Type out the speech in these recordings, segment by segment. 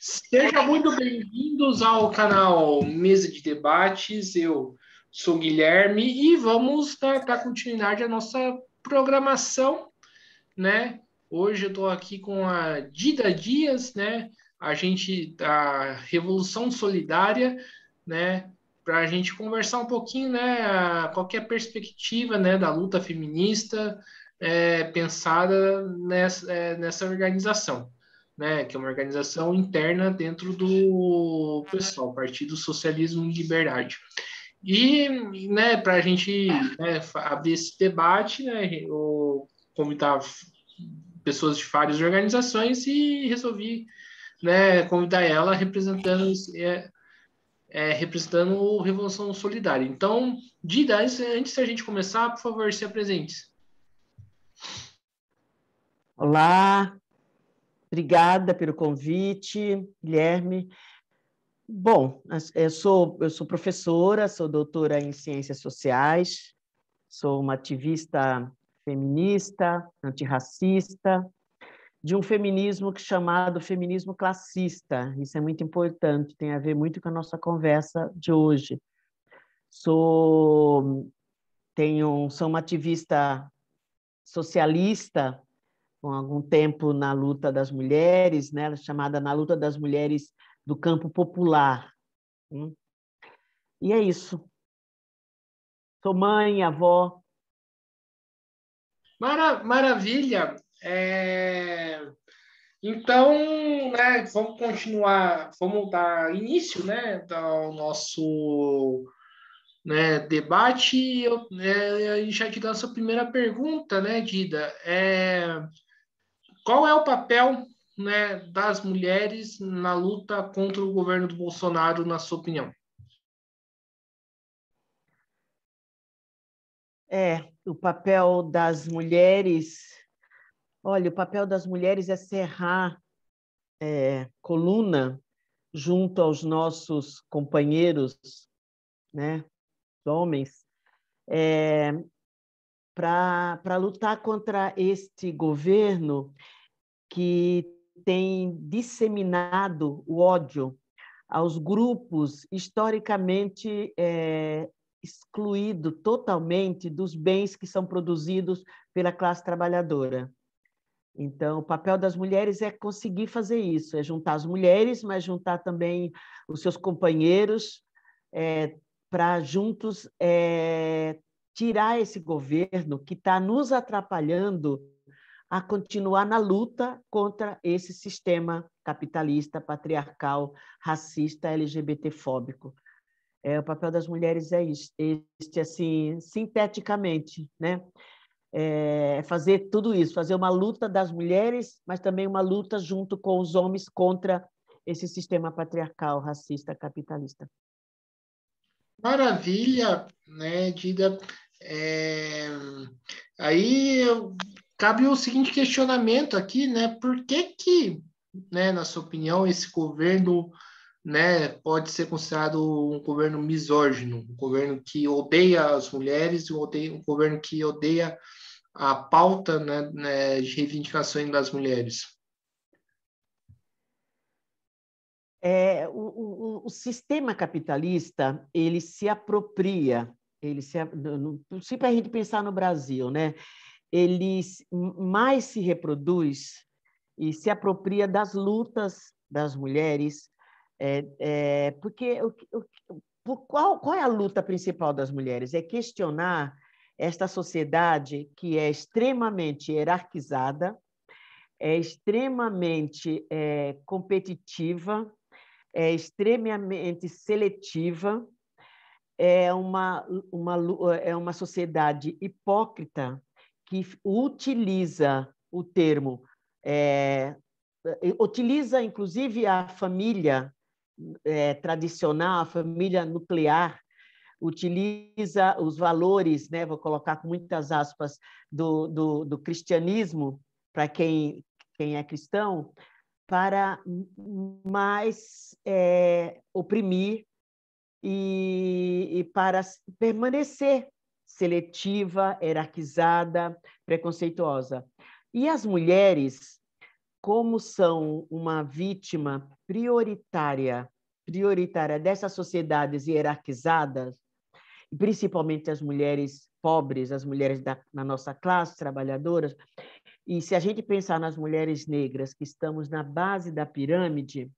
Sejam muito bem-vindos ao canal Mesa de Debates. Eu sou Guilherme e vamos dar continuidade à nossa programação, né? Hoje eu estou aqui com a Dida Dias, né? A gente da Revolução Solidária, né? Para a gente conversar um pouquinho, né? Qual que é a perspectiva, né? Da luta feminista pensada nessa organização, né? Que é uma organização interna dentro do pessoal, Partido Socialismo e Liberdade. E, né? Para a gente abrir esse debate, né? Eu convidar pessoas de várias organizações e resolvi, né, convidar ela representando o Revolução Solidária. Então, Dida, antes da gente começar, por favor, se apresente. Olá, obrigada pelo convite, Guilherme. Bom, eu sou professora, sou doutora em Ciências Sociais, sou uma ativista feminista, antirracista, de um feminismo chamado feminismo classista. Isso é muito importante, tem a ver muito com a nossa conversa de hoje. Sou uma ativista socialista, com algum tempo na luta das mulheres, né, chamada na luta das mulheres do campo popular. E é isso. Sou mãe, avó. Maravilha! Então, né, vamos continuar, vamos dar início, né, ao nosso, né, debate. A gente já te dá a sua primeira pergunta, né, Dida? Qual é o papel, né, das mulheres na luta contra o governo do Bolsonaro, na sua opinião? O papel das mulheres... Olha, o papel das mulheres é cerrar coluna junto aos nossos companheiros, né, homens, para lutar contra este governo que tem disseminado o ódio aos grupos historicamente excluído totalmente dos bens que são produzidos pela classe trabalhadora. Então, o papel das mulheres é conseguir fazer isso, é juntar as mulheres, mas juntar também os seus companheiros para juntos tirar esse governo que está nos atrapalhando a continuar na luta contra esse sistema capitalista, patriarcal, racista, LGBT-fóbico. O papel das mulheres é este assim, sinteticamente, né? Fazer tudo isso, fazer uma luta das mulheres, mas também uma luta junto com os homens contra esse sistema patriarcal, racista, capitalista. Maravilha, né, Dida? Aí cabe o seguinte questionamento aqui, né? Por que, né, na sua opinião, esse governo, né, pode ser considerado um governo misógino, um governo que odeia as mulheres, um governo que odeia a pauta, né, de reivindicações das mulheres? O sistema capitalista, ele se apropria, se para a gente pensar no Brasil, né? Ele mais se reproduz e se apropria das lutas das mulheres, porque qual é a luta principal das mulheres? É questionar esta sociedade que é extremamente hierarquizada, é extremamente competitiva, é extremamente seletiva, é uma sociedade hipócrita que utiliza o termo, utiliza inclusive a família tradicional, a família nuclear, utiliza os valores, né, vou colocar com muitas aspas, do cristianismo, para quem é cristão, para mais oprimir e para permanecer seletiva, hierarquizada, preconceituosa. E as mulheres, como são uma vítima prioritária dessas sociedades hierarquizadas, principalmente as mulheres pobres, as mulheres na nossa classe trabalhadoras. E se a gente pensar nas mulheres negras que estamos na base da pirâmide,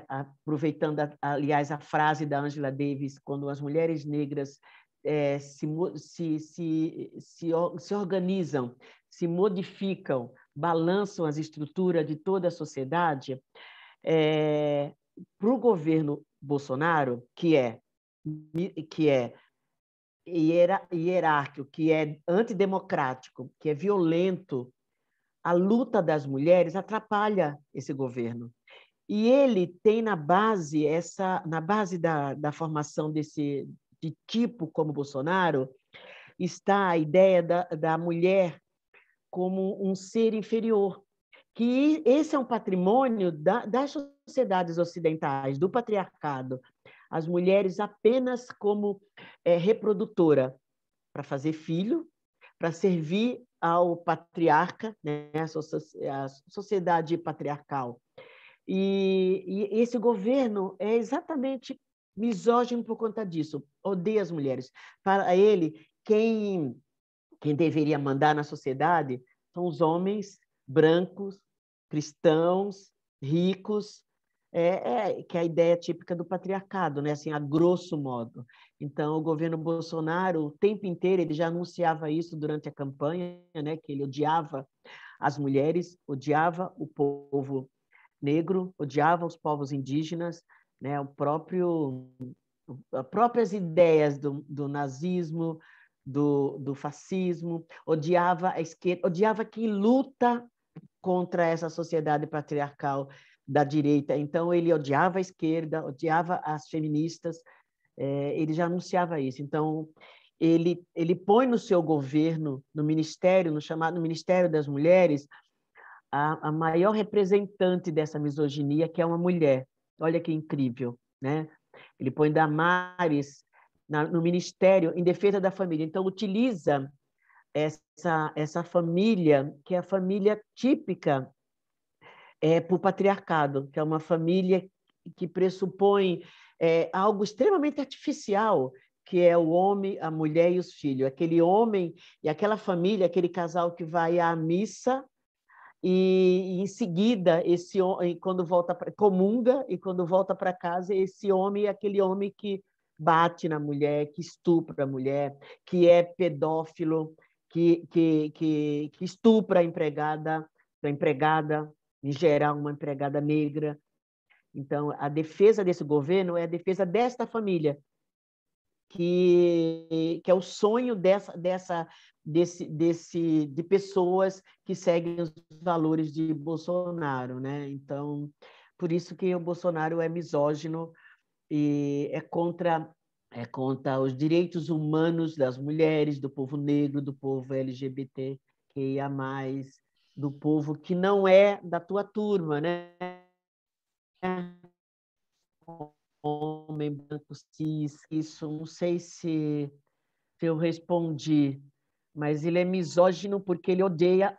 aproveitando, aliás, a frase da Angela Davis, quando as mulheres negras se organizam, se modificam, balançam as estruturas de toda a sociedade, para o governo Bolsonaro, que é hierárquico, que é antidemocrático, que é violento, a luta das mulheres atrapalha esse governo. E ele tem na base da formação de tipo como Bolsonaro, está a ideia da mulher como um ser inferior, que esse é um patrimônio das sociedades ocidentais, do patriarcado. As mulheres apenas como reprodutora, para fazer filho, para servir ao patriarca, né, a sociedade patriarcal. E esse governo é exatamente misógino por conta disso, odeia as mulheres. Para ele, quem deveria mandar na sociedade são os homens brancos, cristãos, ricos, que é a ideia típica do patriarcado, né? Assim, a grosso modo. Então, o governo Bolsonaro, o tempo inteiro, ele já anunciava isso durante a campanha, né? Que ele odiava as mulheres, odiava o povo negro, odiava os povos indígenas, né? As próprias ideias do nazismo, do fascismo, odiava a esquerda, odiava quem luta contra essa sociedade patriarcal da direita. Então, ele odiava a esquerda, odiava as feministas, ele já anunciava isso. Então, ele põe no seu governo, no ministério, no chamado Ministério das Mulheres, a maior representante dessa misoginia, que é uma mulher. Olha que incrível, né? Ele põe Damares no ministério em defesa da família. Então, utiliza essa família, que é a família típica para o patriarcado, que é uma família que pressupõe algo extremamente artificial, que é o homem, a mulher e os filhos. Aquele homem e aquela família, aquele casal que vai à missa e em seguida, quando volta comunga, e quando volta para casa, esse homem é aquele homem que bate na mulher, que estupra a mulher, que é pedófilo, que estupra a empregada, em geral, uma empregada negra. Então, a defesa desse governo é a defesa desta família, que é o sonho de pessoas que seguem os valores de Bolsonaro, né? Então, por isso que o Bolsonaro é misógino e é contra os direitos humanos das mulheres, do povo negro, do povo LGBTQIA+, do povo que não é da tua turma, né? Homem branco cis, isso não sei se eu respondi, mas ele é misógino porque ele odeia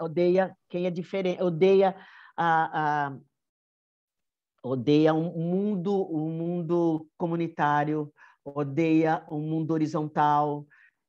quem é diferente, odeia um mundo comunitário, odeia um mundo horizontal,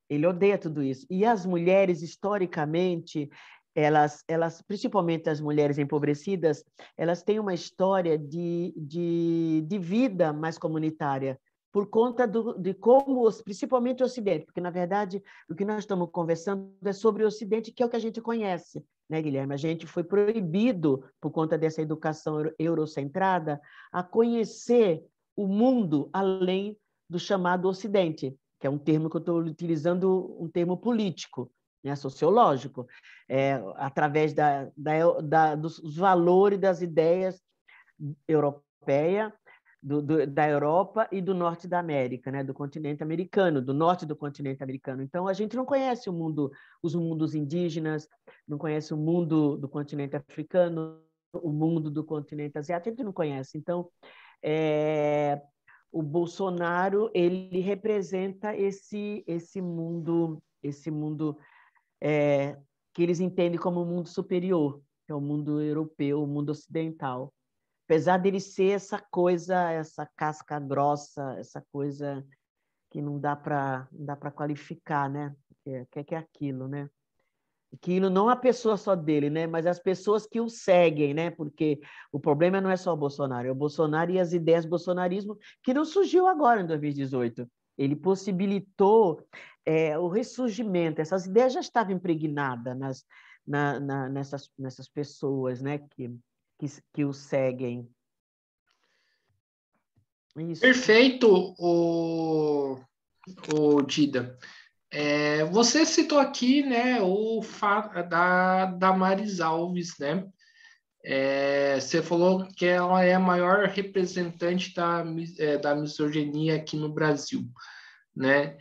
ele odeia tudo isso. E as mulheres, historicamente, elas principalmente as mulheres empobrecidas, elas têm uma história de vida mais comunitária, por conta de como, principalmente o Ocidente, porque, na verdade, o que nós estamos conversando é sobre o Ocidente, que é o que a gente conhece, né, Guilherme? A gente foi proibido, por conta dessa educação eurocentrada, a conhecer o mundo além do chamado Ocidente, que é um termo que eu estou utilizando, um termo político, né, sociológico, através dos valores, das ideias europeias, da Europa e do norte da América, né, do continente americano, do norte do continente americano. Então, a gente não conhece o mundo, os mundos indígenas, não conhece o mundo do continente africano, o mundo do continente asiático, a gente não conhece. Então, o Bolsonaro, ele representa esse mundo que eles entendem como um mundo superior, é o mundo europeu, o mundo ocidental. Apesar dele ser essa coisa, essa casca grossa, essa coisa que não dá para qualificar, né? O que é aquilo, né? Aquilo não a pessoa só dele, né? Mas as pessoas que o seguem, né? Porque o problema não é só o Bolsonaro, é o Bolsonaro e as ideias do bolsonarismo que não surgiu agora em 2018. Ele possibilitou o ressurgimento. Essas ideias já estavam impregnadas nessas pessoas, né? Que o seguem. Isso. Perfeito, o Dida. Você citou aqui, né, o fato da Damares Alves, né? Você falou que ela é a maior representante da misoginia aqui no Brasil, né?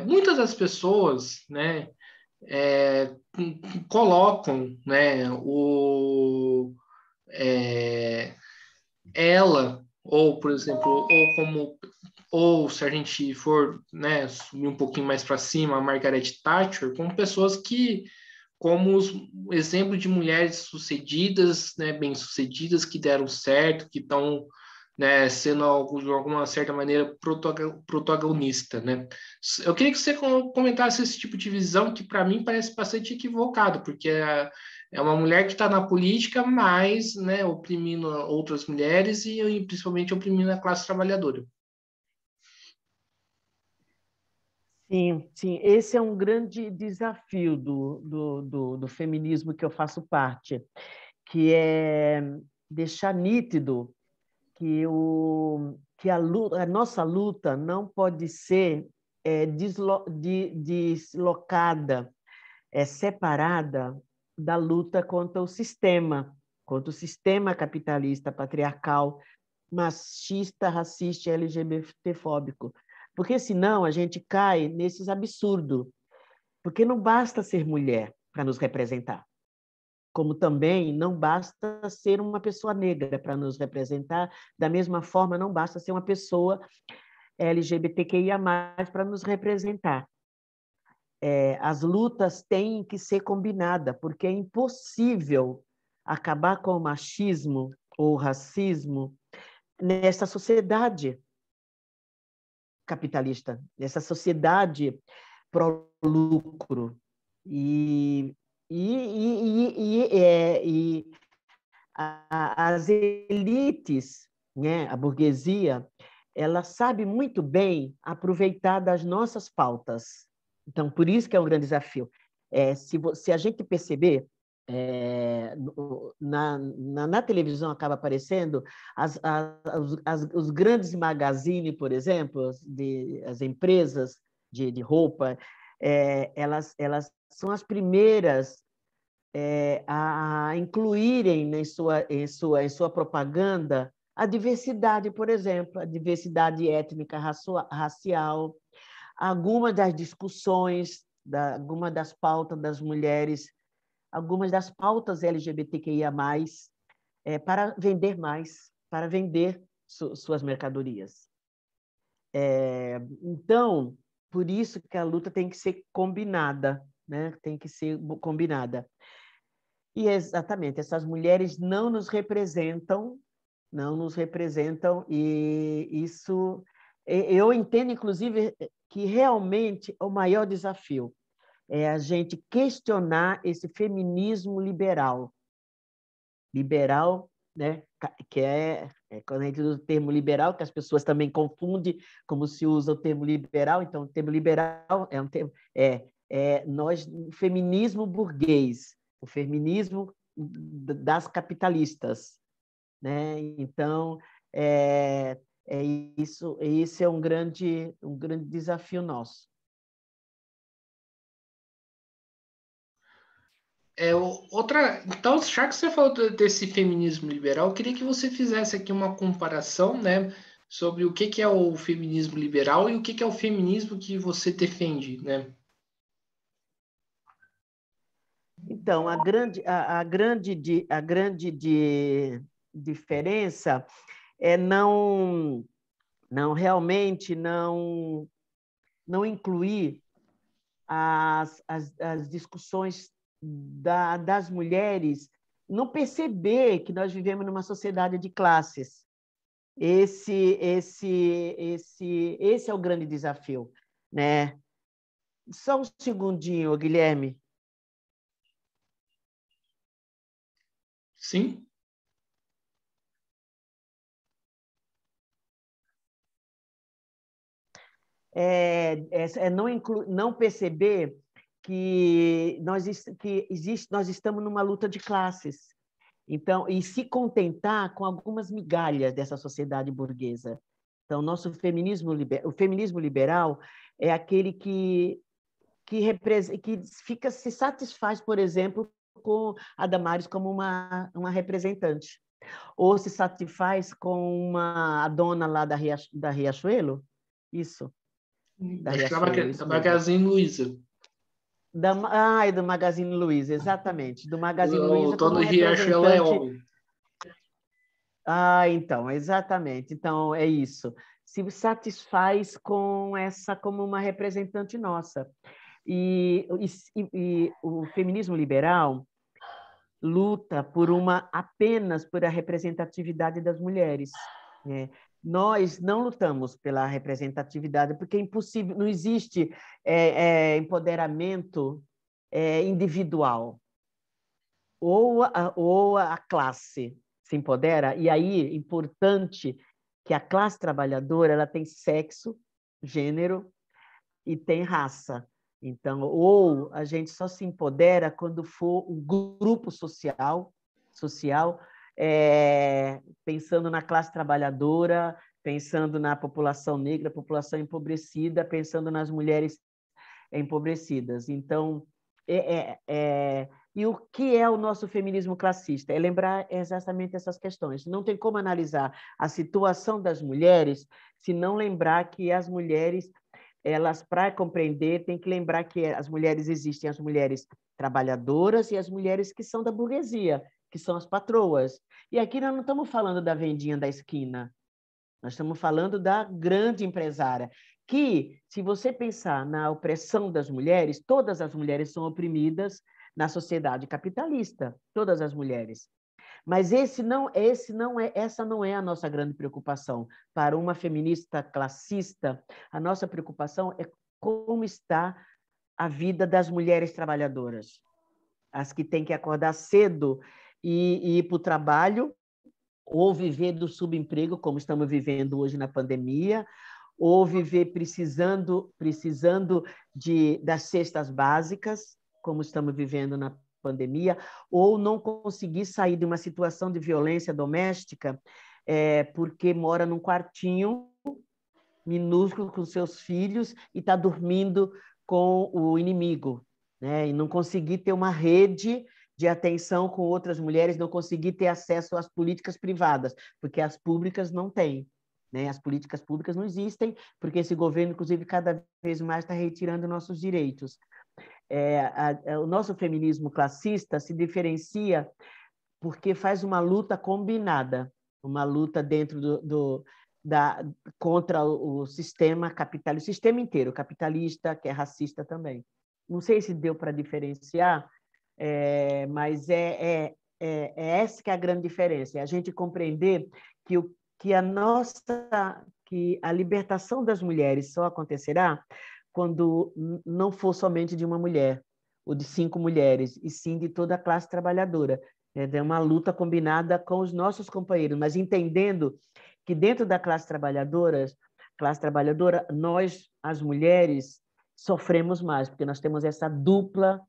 Muitas das pessoas, né, colocam, né, é, ela, ou, por exemplo, ou se a gente for, né, subir um pouquinho mais para cima, a Margaret Thatcher, como pessoas que, como exemplo de mulheres sucedidas, né, bem-sucedidas, que deram certo, que estão, né, sendo de alguma certa maneira protagonista, né? Eu queria que você comentasse esse tipo de visão que para mim parece bastante equivocado, porque é uma mulher que está na política, mas, né, oprimindo outras mulheres e principalmente oprimindo a classe trabalhadora. Sim, sim, esse é um grande desafio do feminismo que eu faço parte, que é deixar nítido que a nossa luta não pode ser deslocada, separada da luta contra o sistema capitalista, patriarcal, machista, racista e LGBTfóbico. Porque senão a gente cai nesses absurdos. Porque não basta ser mulher para nos representar, como também não basta ser uma pessoa negra para nos representar, da mesma forma não basta ser uma pessoa LGBTQIA+, para nos representar. As lutas têm que ser combinadas, porque é impossível acabar com o machismo ou o racismo nessa sociedade capitalista, nessa sociedade pró-lucro. E as elites, né, a burguesia, ela sabe muito bem aproveitar das nossas pautas. Então, por isso que é um grande desafio. Se a gente perceber, na televisão acaba aparecendo os grandes magazines, por exemplo, as empresas de roupa, elas são as primeiras a incluírem em sua propaganda a diversidade, por exemplo, a diversidade étnica, racial, algumas das discussões, algumas das pautas das mulheres, algumas das pautas LGBTQIA+, para vender mais, para vender suas mercadorias. Então, por isso que a luta tem que ser combinada, né? Tem que ser combinada. E exatamente, essas mulheres não nos representam, e isso eu entendo, inclusive, que realmente o maior desafio é a gente questionar esse feminismo liberal. Liberal, né? Que quando a gente usa o termo liberal, que as pessoas também confundem como se usa o termo liberal, então o termo liberal é um termo, o feminismo burguês, o feminismo das capitalistas, né? Então, isso é um grande desafio nosso. Então, já que você falou desse feminismo liberal, eu queria que você fizesse aqui uma comparação, né, sobre o que é o feminismo liberal e o que é o feminismo que você defende, né? Então, a grande diferença é realmente não incluir as discussões das mulheres não perceber que nós vivemos numa sociedade de classes. Esse é o grande desafio, né? Só um segundinho, Guilherme. Sim. Não perceber que nós estamos numa luta de classes. Então, e se contentar com algumas migalhas dessa sociedade burguesa. Então, o feminismo liberal é aquele que se satisfaz, por exemplo, com a Damares como uma representante, ou se satisfaz com a dona lá da Riachuelo, isso, da Acho que Riachuelo, da isso mesmo. Magazine Luiza. Do Magazine Luiza, exatamente. Do Magazine O Luiza como dono de Riachuelo é representante. homem. Então, exatamente. Então, é isso. Se satisfaz com essa como uma representante nossa. E o feminismo liberal luta apenas por a representatividade das mulheres, né? Nós não lutamos pela representatividade, porque é impossível, não existe empoderamento individual. Ou a classe se empodera, e aí é importante que a classe trabalhadora ela tem sexo, gênero e tem raça. Então, ou a gente só se empodera quando for um grupo social pensando na classe trabalhadora, pensando na população negra, população empobrecida, pensando nas mulheres empobrecidas. Então, e o que é o nosso feminismo classista? É lembrar exatamente essas questões. Não tem como analisar a situação das mulheres se não lembrar que as mulheres, elas, para compreender, tem que lembrar que as mulheres existem, as mulheres trabalhadoras e as mulheres que são da burguesia, que são as patroas. E aqui nós não estamos falando da vendinha da esquina, nós estamos falando da grande empresária, que, se você pensar na opressão das mulheres, todas as mulheres são oprimidas na sociedade capitalista, todas as mulheres. Mas essa não é a nossa grande preocupação. Para uma feminista classista, a nossa preocupação é como está a vida das mulheres trabalhadoras, as que têm que acordar cedo e ir para o trabalho, ou viver do subemprego, como estamos vivendo hoje na pandemia, ou viver precisando das cestas básicas, como estamos vivendo na pandemia, ou não conseguir sair de uma situação de violência doméstica porque mora num quartinho minúsculo com seus filhos e está dormindo com o inimigo, né? E não conseguir ter uma rede de atenção com outras mulheres, não conseguir ter acesso às políticas privadas, porque as públicas não têm. Né? As políticas públicas não existem, porque esse governo, inclusive, cada vez mais está retirando nossos direitos. O nosso feminismo classista se diferencia porque faz uma luta combinada, uma luta dentro contra o sistema capitalista, o sistema inteiro, capitalista, que é racista também. Não sei se deu para diferenciar, mas essa que é a grande diferença, é a gente compreender que a libertação das mulheres só acontecerá quando não for somente de uma mulher, ou de 5 mulheres, e sim de toda a classe trabalhadora. É uma luta combinada com os nossos companheiros, mas entendendo que dentro da classe trabalhadora, nós, as mulheres, sofremos mais, porque nós temos essa dupla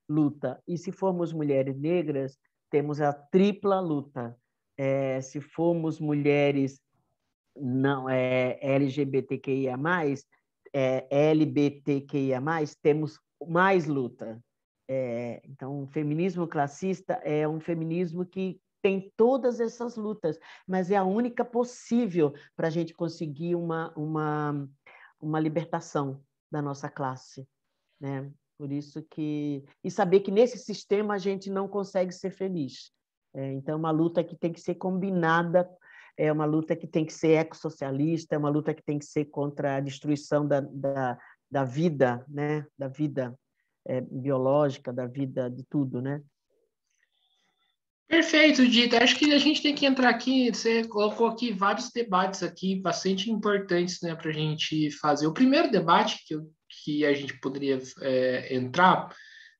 luta. E se formos mulheres negras, temos a tripla luta. Se formos mulheres não LGBTQIA+, LBTQIA+, temos mais luta. Então, o feminismo classista é um feminismo que tem todas essas lutas, mas é a única possível para a gente conseguir uma libertação da nossa classe, né? Por isso que... E saber que nesse sistema a gente não consegue ser feliz. Então, é uma luta que tem que ser combinada, é uma luta que tem que ser ecossocialista, é uma luta que tem que ser contra a destruição da vida, né? Da vida biológica da vida, de tudo, né? Perfeito, Dita. Acho que a gente tem que entrar aqui. Você colocou aqui vários debates aqui bastante importantes, né, para a gente fazer. O primeiro debate que a gente poderia entrar,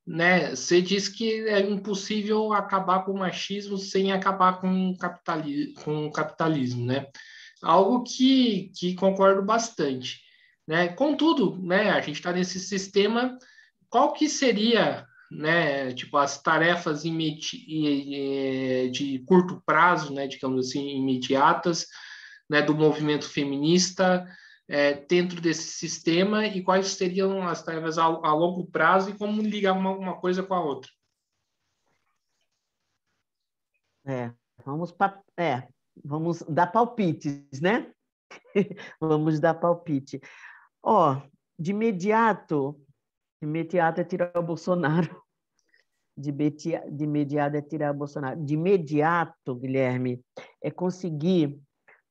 né? Você disse que é impossível acabar com o machismo sem acabar com o capitalismo, né? Algo que concordo bastante, né? Contudo, né, a gente está nesse sistema, qual que seria, né, tipo, as tarefas de curto prazo, né, digamos assim, imediatas, né, do movimento feminista dentro desse sistema e quais seriam as tarefas a longo prazo e como ligar uma coisa com a outra? É, vamos, vamos dar palpites, né? Vamos dar palpite. Ó, de imediato é tirar o Bolsonaro. De imediato é tirar o Bolsonaro. De imediato, Guilherme, é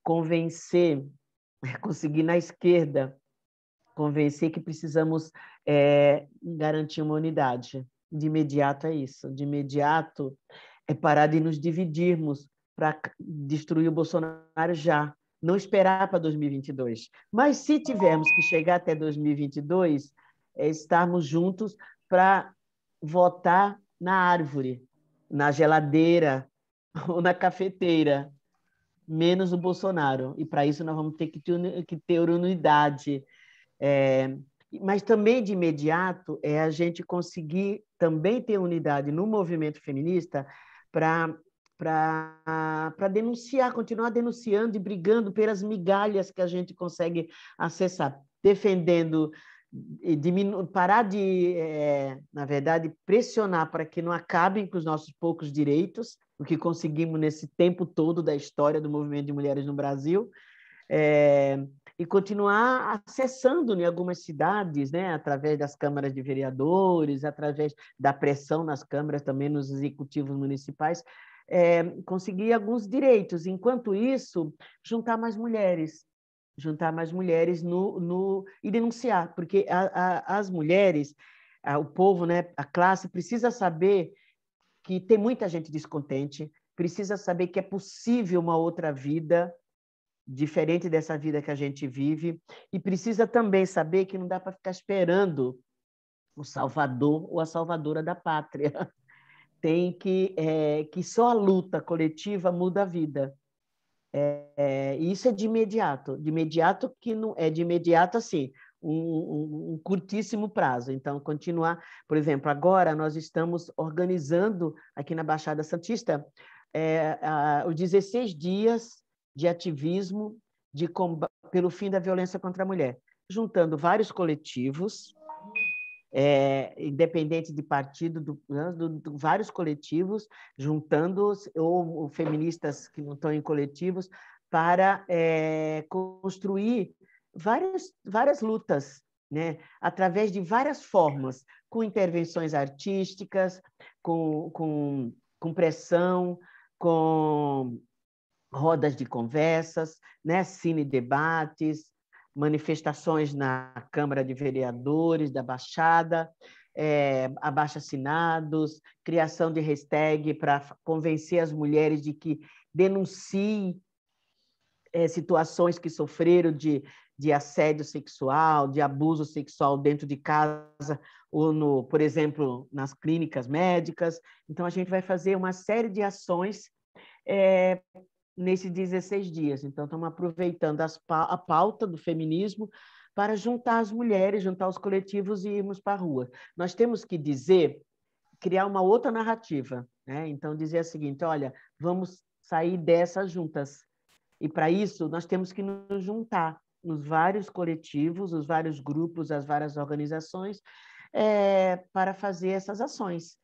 convencer, conseguir na esquerda convencer que precisamos garantir uma unidade. De imediato é isso. De imediato é parar de nos dividirmos para destruir o Bolsonaro já. Não esperar para 2022. Mas se tivermos que chegar até 2022, estarmos juntos para votar na árvore, na geladeira ou na cafeteira, menos o Bolsonaro. E para isso nós vamos ter que ter unidade. É, mas também de imediato é a gente conseguir também ter unidade no movimento feminista para denunciar, continuar denunciando e brigando pelas migalhas que a gente consegue acessar, defendendo, parar de, na verdade, pressionar para que não acabem com os nossos poucos direitos, o que conseguimos nesse tempo todo da história do movimento de mulheres no Brasil, e continuar acessando em algumas cidades, né, através das câmaras de vereadores, através da pressão nas câmaras, também nos executivos municipais, conseguir alguns direitos. Enquanto isso, juntar mais mulheres e denunciar, porque as mulheres, o povo, né, a classe, precisa saber que tem muita gente descontente, precisa saber que é possível uma outra vida, diferente dessa vida que a gente vive, e precisa também saber que não dá para ficar esperando o salvador ou a salvadora da pátria. Tem que só a luta coletiva muda a vida. E isso é de imediato que não é de imediato assim, um curtíssimo prazo. Então, continuar, por exemplo, agora nós estamos organizando aqui na Baixada Santista os 16 dias de ativismo pelo fim da violência contra a mulher, juntando vários coletivos, independente de partido, vários coletivos, juntando ou feministas que não estão em coletivos, para construir várias lutas, né? Através de várias formas, com intervenções artísticas, com pressão, com rodas de conversas, né? Cine-debates, manifestações na Câmara de Vereadores da Baixada, abaixo-assinados, criação de hashtag para convencer as mulheres de que denunciem situações que sofreram de assédio sexual, de abuso sexual dentro de casa, ou, por exemplo, nas clínicas médicas. Então, a gente vai fazer uma série de ações nesses 16 dias. Então, estamos aproveitando a pauta do feminismo para juntar as mulheres, juntar os coletivos e irmos para a rua. Nós temos que criar uma outra narrativa, né? Então, dizer o seguinte, olha, vamos sair dessas juntas. E, para isso, nós temos que nos juntar nos vários coletivos, os vários grupos, as várias organizações, para fazer essas ações.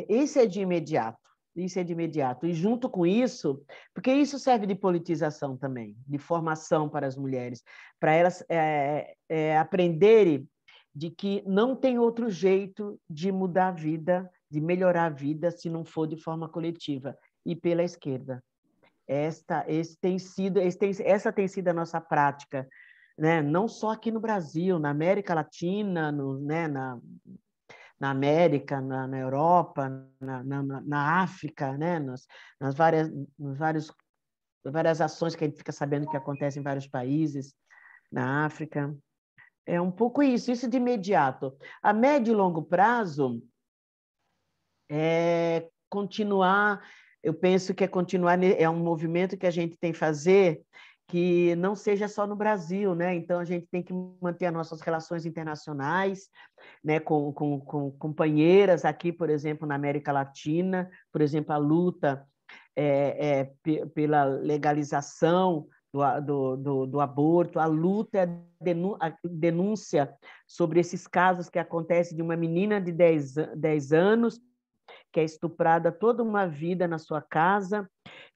Isso é de imediato. Isso é de imediato. E, junto com isso, porque isso serve de politização também, de formação para as mulheres, para elas aprenderem de que não tem outro jeito de mudar a vida, de melhorar a vida, se não for de forma coletiva e pela esquerda. Essa tem sido a nossa prática, né? Não só aqui no Brasil, na América Latina, né? na América, na Europa, na África, né? Nas várias ações que a gente fica sabendo que acontecem em vários países na África. É um pouco isso de imediato. A médio e longo prazo é continuar, eu penso que é continuar, é um movimento que a gente tem que fazer que não seja só no Brasil, né? Então a gente tem que manter as nossas relações internacionais, né? Com companheiras aqui, por exemplo, na América Latina, por exemplo, a luta pela legalização do aborto, a luta, a denúncia sobre esses casos que acontecem de uma menina de 10 anos que é estuprada toda uma vida na sua casa,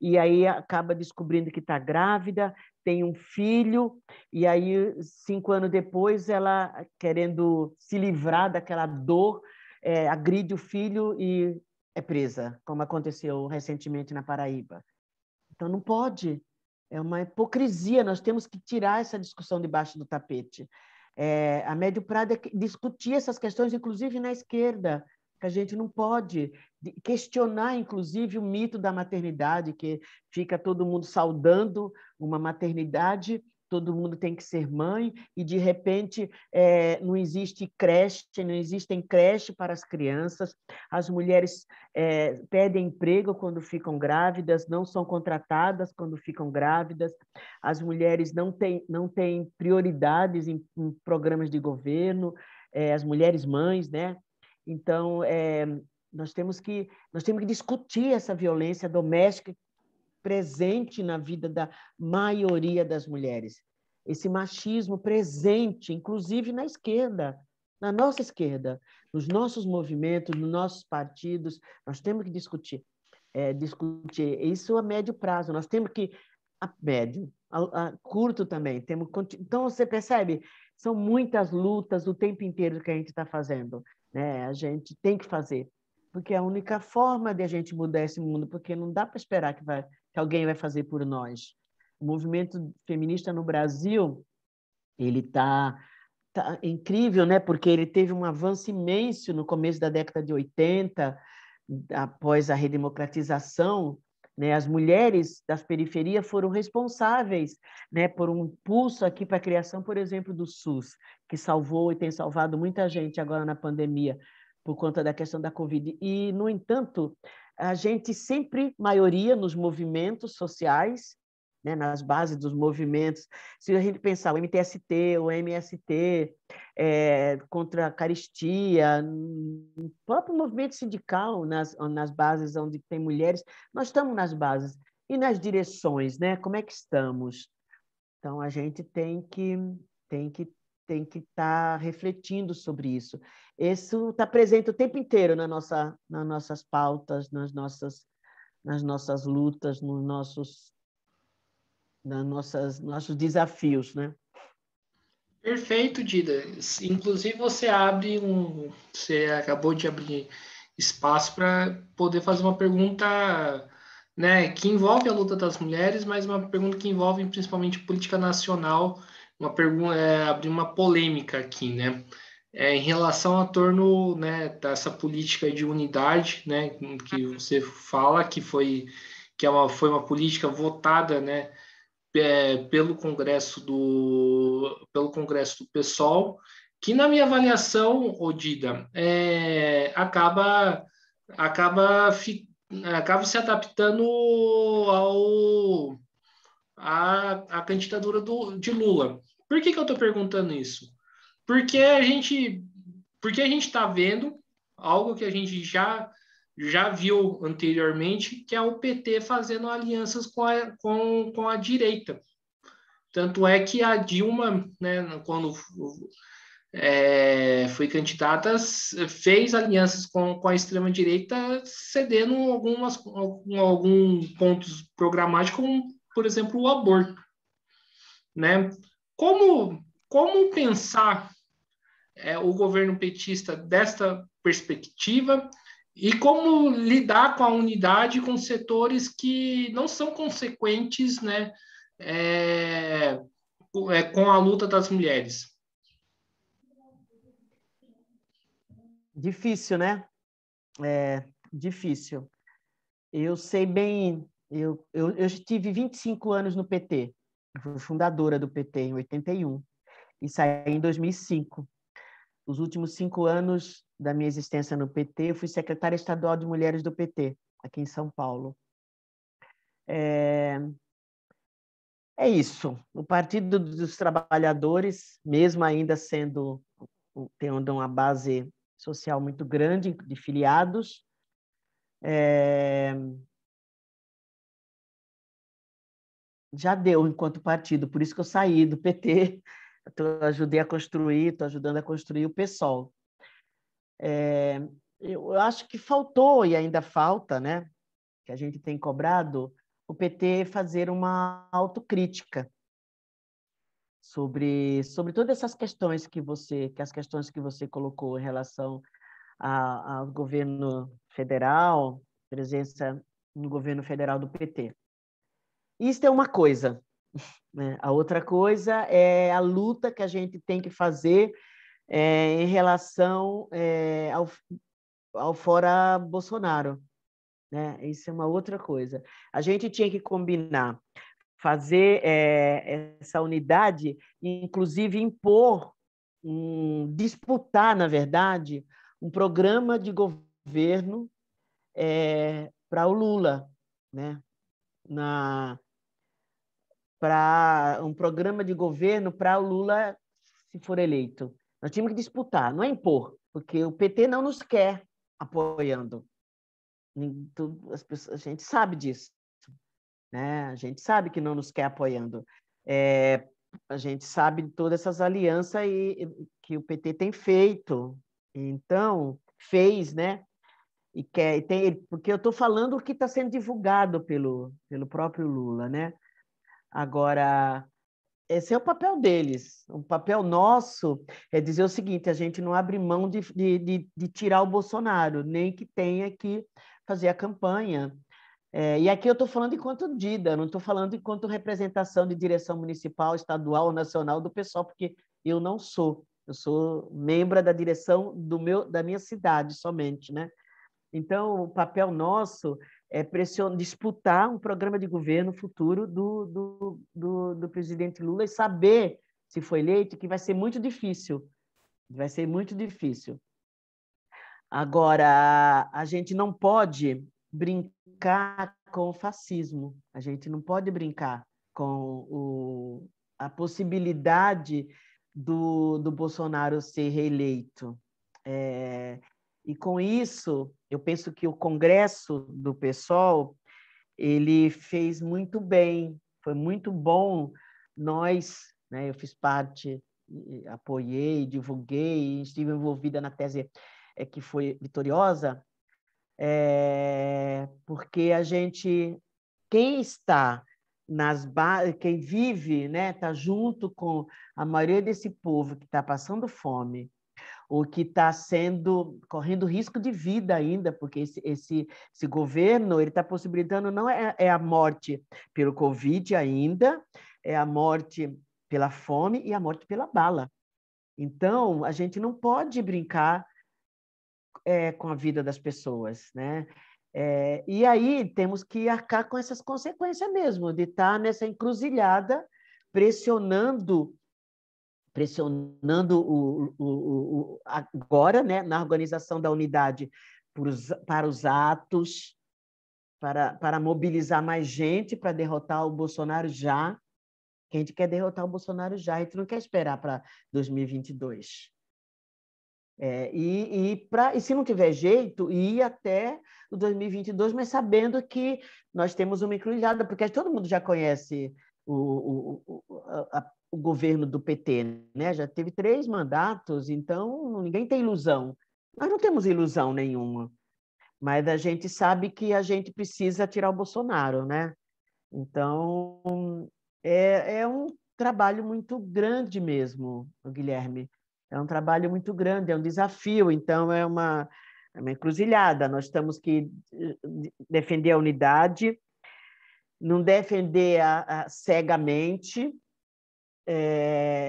e aí acaba descobrindo que está grávida, tem um filho, e aí, 5 anos depois, ela, querendo se livrar daquela dor, agride o filho e é presa, como aconteceu recentemente na Paraíba. Então, não pode. É uma hipocrisia. Nós temos que tirar essa discussão debaixo do tapete. A médio prazo é discutir essas questões, inclusive na esquerda, que a gente não pode questionar, inclusive, o mito da maternidade, que fica todo mundo saudando uma maternidade, todo mundo tem que ser mãe, e, de repente, não existe creche, não existem creche para as crianças, as mulheres perdem emprego quando ficam grávidas, não são contratadas quando ficam grávidas, as mulheres não têm prioridades em programas de governo, as mulheres mães, né? Então, nós temos que discutir essa violência doméstica presente na vida da maioria das mulheres. Esse machismo presente, inclusive na esquerda, na nossa esquerda, nos nossos movimentos, nos nossos partidos, nós temos que discutir isso a médio prazo. Nós temos que, a médio, a curto também. Então, você percebe? São muitas lutas o tempo inteiro que a gente está fazendo, né? A gente tem que fazer, porque é a única forma de a gente mudar esse mundo, porque não dá para esperar que alguém vai fazer por nós. O movimento feminista no Brasil, ele tá incrível, né? Porque ele teve um avanço imenso no começo da década de 80, após a redemocratização, né? As mulheres das periferias foram responsáveis, né, por um impulso aqui para a criação, por exemplo, do SUS, que salvou e tem salvado muita gente agora na pandemia, por conta da questão da Covid. E, no entanto, a gente sempre, maioria nos movimentos sociais, né, nas bases dos movimentos, se a gente pensar o MTST, o MST, contra a caristia, o próprio movimento sindical, nas bases onde tem mulheres, nós estamos nas bases. E nas direções, né? Como é que estamos? Então, a gente tem que estar refletindo sobre isso. Isso está presente o tempo inteiro nas nossas pautas, nas nossas lutas, nossos desafios, né? Perfeito, Dida. Inclusive, você acabou de abrir espaço para poder fazer uma pergunta, né, que envolve a luta das mulheres, mas uma pergunta que envolve principalmente política nacional, uma pergunta, abrir uma polêmica aqui, né? Em relação a torno, né, dessa política de unidade, né, que você fala foi uma política votada, né, pelo Congresso do PSOL, que na minha avaliação, Odida, acaba se adaptando à candidatura de Lula. Por que eu estou perguntando isso? Porque a gente está vendo algo que a gente já viu anteriormente, que é o PT fazendo alianças com a direita. Tanto é que a Dilma, né, quando foi candidata, fez alianças com a extrema-direita, cedendo alguns pontos programáticos, como, por exemplo, o aborto. Né? Como pensar o governo petista desta perspectiva e como lidar com a unidade com setores que não são consequentes, né, com a luta das mulheres? Difícil, né? É difícil. Eu sei bem, eu tive 25 anos no PT, eu fui fundadora do PT em 81 e saí em 2005. Os últimos 5 anos da minha existência no PT, eu fui secretária estadual de mulheres do PT, aqui em São Paulo. É isso. O Partido dos Trabalhadores, mesmo ainda tendo uma base social muito grande de filiados, já deu enquanto partido, por isso que eu saí do PT, ajudei a construir, estou ajudando a construir o PSOL. Eu acho que faltou, e ainda falta, né, que a gente tem cobrado, o PT fazer uma autocrítica sobre todas essas questões as questões que você colocou em relação ao governo federal, presença no governo federal do PT. Isso é uma coisa, né? A outra coisa é a luta que a gente tem que fazer em relação ao fora Bolsonaro, né? Isso é uma outra coisa. A gente tinha que combinar, fazer essa unidade, inclusive impor, disputar, na verdade, um programa de governo para o Lula, né? Para um programa de governo para o Lula, se for eleito. Nós tínhamos que disputar, não é impor, porque o PT não nos quer apoiando. A gente sabe disso, né? A gente sabe que não nos quer apoiando. A gente sabe de todas essas alianças que o PT tem feito. Então, fez, né? Porque eu estou falando o que está sendo divulgado pelo próprio Lula, né? Agora, esse é o papel deles. O papel nosso é dizer o seguinte: a gente não abre mão de tirar o Bolsonaro, nem que tenha que fazer a campanha. E aqui eu estou falando enquanto Dida, não estou falando enquanto representação de direção municipal, estadual ou nacional do pessoal, porque eu não sou. Eu sou membro da direção da minha cidade somente, né? Então, o papel nosso é disputar um programa de governo futuro do presidente Lula e saber, se for eleito, que vai ser muito difícil. Vai ser muito difícil. Agora, a gente não pode brincar com o fascismo, a gente não pode brincar com a possibilidade do Bolsonaro ser reeleito. E com isso, eu penso que o Congresso do PSOL ele fez muito bem, foi muito bom. Nós, né, eu fiz parte, apoiei, divulguei, estive envolvida na tese que foi vitoriosa, porque quem está quem vive, né, está junto com a maioria desse povo que está passando fome, ou que está correndo risco de vida ainda, porque esse governo ele está possibilitando não é a morte pelo Covid ainda, é a morte pela fome e a morte pela bala. Então, a gente não pode brincar com a vida das pessoas, né? E aí temos que arcar com essas consequências mesmo, de estar nessa encruzilhada, pressionando agora, né, na organização da unidade para os atos, para mobilizar mais gente para derrotar o Bolsonaro já, que a gente quer derrotar o Bolsonaro já, a gente não quer esperar para 2022. E se não tiver jeito, ir até o 2022, mas sabendo que nós temos uma encruzilhada, porque todo mundo já conhece o governo do PT, né? Já teve 3 mandatos, então ninguém tem ilusão. Nós não temos ilusão nenhuma, mas a gente sabe que a gente precisa tirar o Bolsonaro, né? Então, é um trabalho muito grande mesmo, Guilherme. É um trabalho muito grande, é um desafio, então é uma encruzilhada. Nós temos que defender a unidade, não defender cegamente,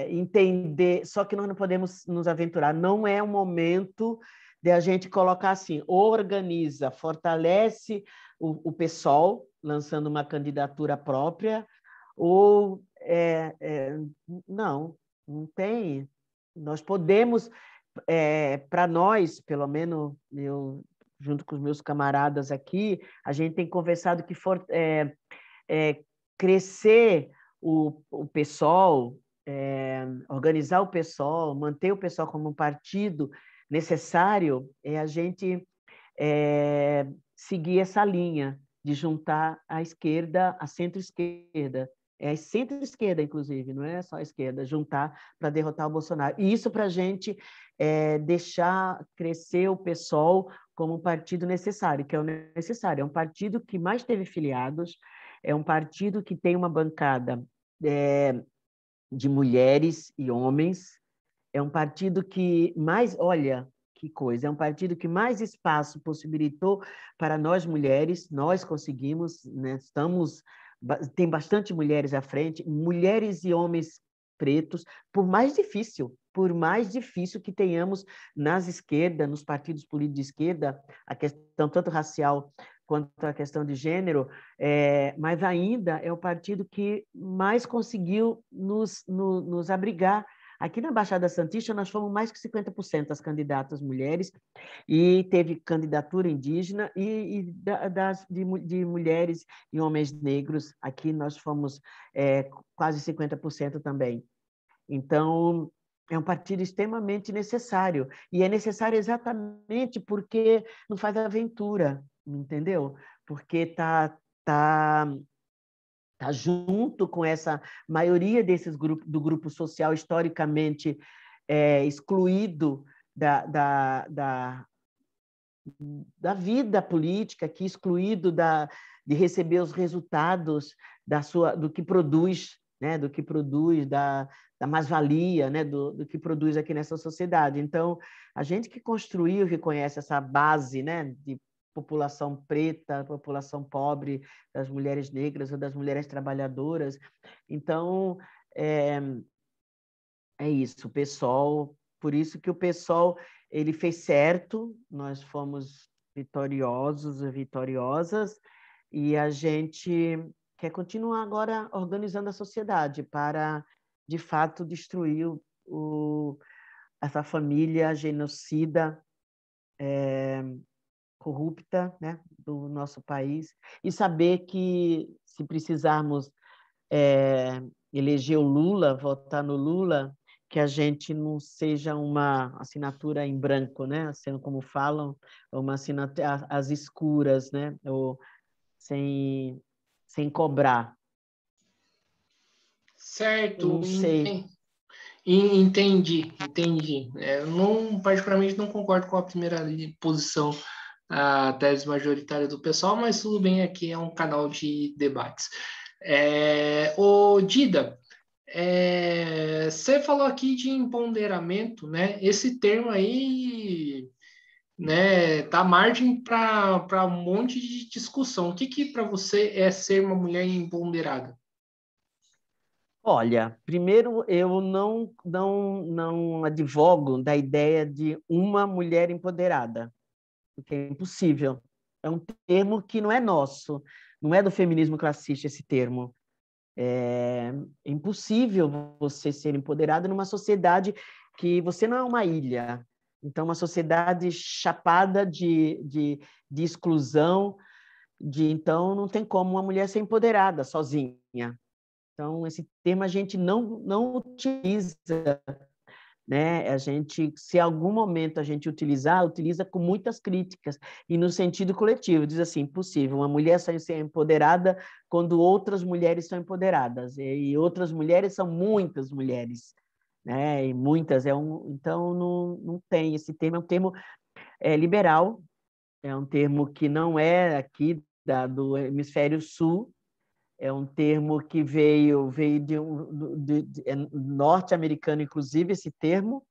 entender, só que nós não podemos nos aventurar. Não é um momento de a gente colocar assim, organiza, fortalece o PSOL, lançando uma candidatura própria, ou não, não tem. Nós podemos, para nós, pelo menos eu, junto com os meus camaradas aqui, a gente tem conversado que crescer o PSOL, organizar o PSOL, manter o PSOL como um partido necessário, é a gente seguir essa linha de juntar a esquerda, a centro-esquerda. É a centro-esquerda, inclusive, não é só a esquerda, juntar para derrotar o Bolsonaro. E isso para a gente deixar crescer o PSOL como um partido necessário, que é o necessário. É um partido que mais teve filiados, é um partido que tem uma bancada de mulheres e homens, é um partido que mais, olha, que coisa, é um partido que mais espaço possibilitou para nós mulheres, nós conseguimos, né? Tem bastante mulheres à frente, mulheres e homens pretos, por mais difícil que tenhamos nas esquerdas, nos partidos políticos de esquerda, a questão tanto racial quanto a questão de gênero, mas ainda é o partido que mais conseguiu nos abrigar. Aqui na Baixada Santista, nós fomos mais que 50% das candidatas mulheres, e teve candidatura indígena de mulheres e homens negros. Aqui nós fomos quase 50% também. Então, é um partido extremamente necessário, e é necessário exatamente porque não faz aventura, entendeu? Porque tá junto com essa maioria desses grupos, do grupo social historicamente excluído da vida política, aqui excluído de receber os resultados do que produz, né? Do que produz, da mais-valia, né? Do que produz aqui nessa sociedade. Então, a gente que construiu, que conhece essa base, né? De população preta, população pobre, das mulheres negras ou das mulheres trabalhadoras. Então, é isso, o PSOL, por isso que o PSOL ele fez certo, nós fomos vitoriosos e vitoriosas, e a gente quer continuar agora organizando a sociedade para, de fato, destruir essa família genocida, corrupta, né, do nosso país, e saber que, se precisarmos eleger o Lula, votar no Lula, que a gente não seja uma assinatura em branco, né? Sendo como falam, uma assinatura às escuras, né? Ou sem cobrar. Eu Certo, não sei. entendi. Eu não, particularmente não concordo com a primeira posição, a tese majoritária do pessoal, mas tudo bem, aqui é um canal de debates. Ô, Dida, você falou aqui de empoderamento, né? Esse termo aí, né, dá margem para um monte de discussão. O que para você é ser uma mulher empoderada? Olha, primeiro, eu não advogo da ideia de uma mulher empoderada, porque é impossível. É um termo que não é nosso, não é do feminismo classista esse termo. É impossível você ser empoderado numa sociedade que você não é uma ilha. Então, uma sociedade chapada de exclusão, então não tem como uma mulher ser empoderada sozinha. Então, esse termo a gente não utiliza, né? A gente, se em algum momento a gente utilizar, utiliza com muitas críticas e no sentido coletivo, diz assim, impossível, uma mulher só ser empoderada quando outras mulheres são empoderadas, e outras mulheres são muitas mulheres, né? E muitas, então não tem, esse termo é um termo liberal, é um termo que não é aqui do hemisfério sul, é um termo que veio é norte-americano, inclusive, esse termo,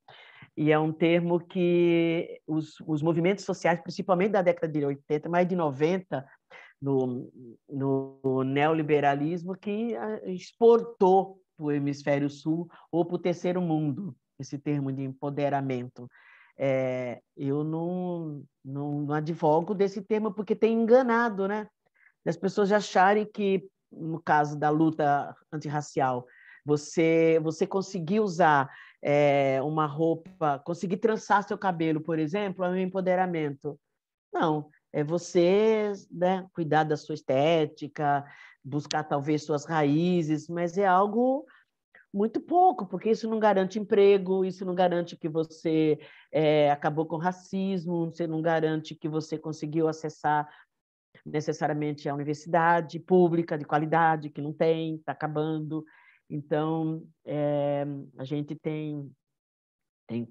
e é um termo que os movimentos sociais, principalmente da década de 80, mais de 90, no neoliberalismo, que exportou para o hemisfério sul ou para o terceiro mundo esse termo de empoderamento. Eu não advogo desse termo porque tem enganado, né? As pessoas acharem que, no caso da luta antirracial, você conseguir usar uma roupa, conseguir trançar seu cabelo, por exemplo, é um empoderamento. Não, é você, né, cuidar da sua estética, buscar talvez suas raízes, mas é algo muito pouco, porque isso não garante emprego, isso não garante que você acabou com o racismo, você não garante que você conseguiu acessar necessariamente a universidade pública de qualidade, que não tem, está acabando. Então, a gente tem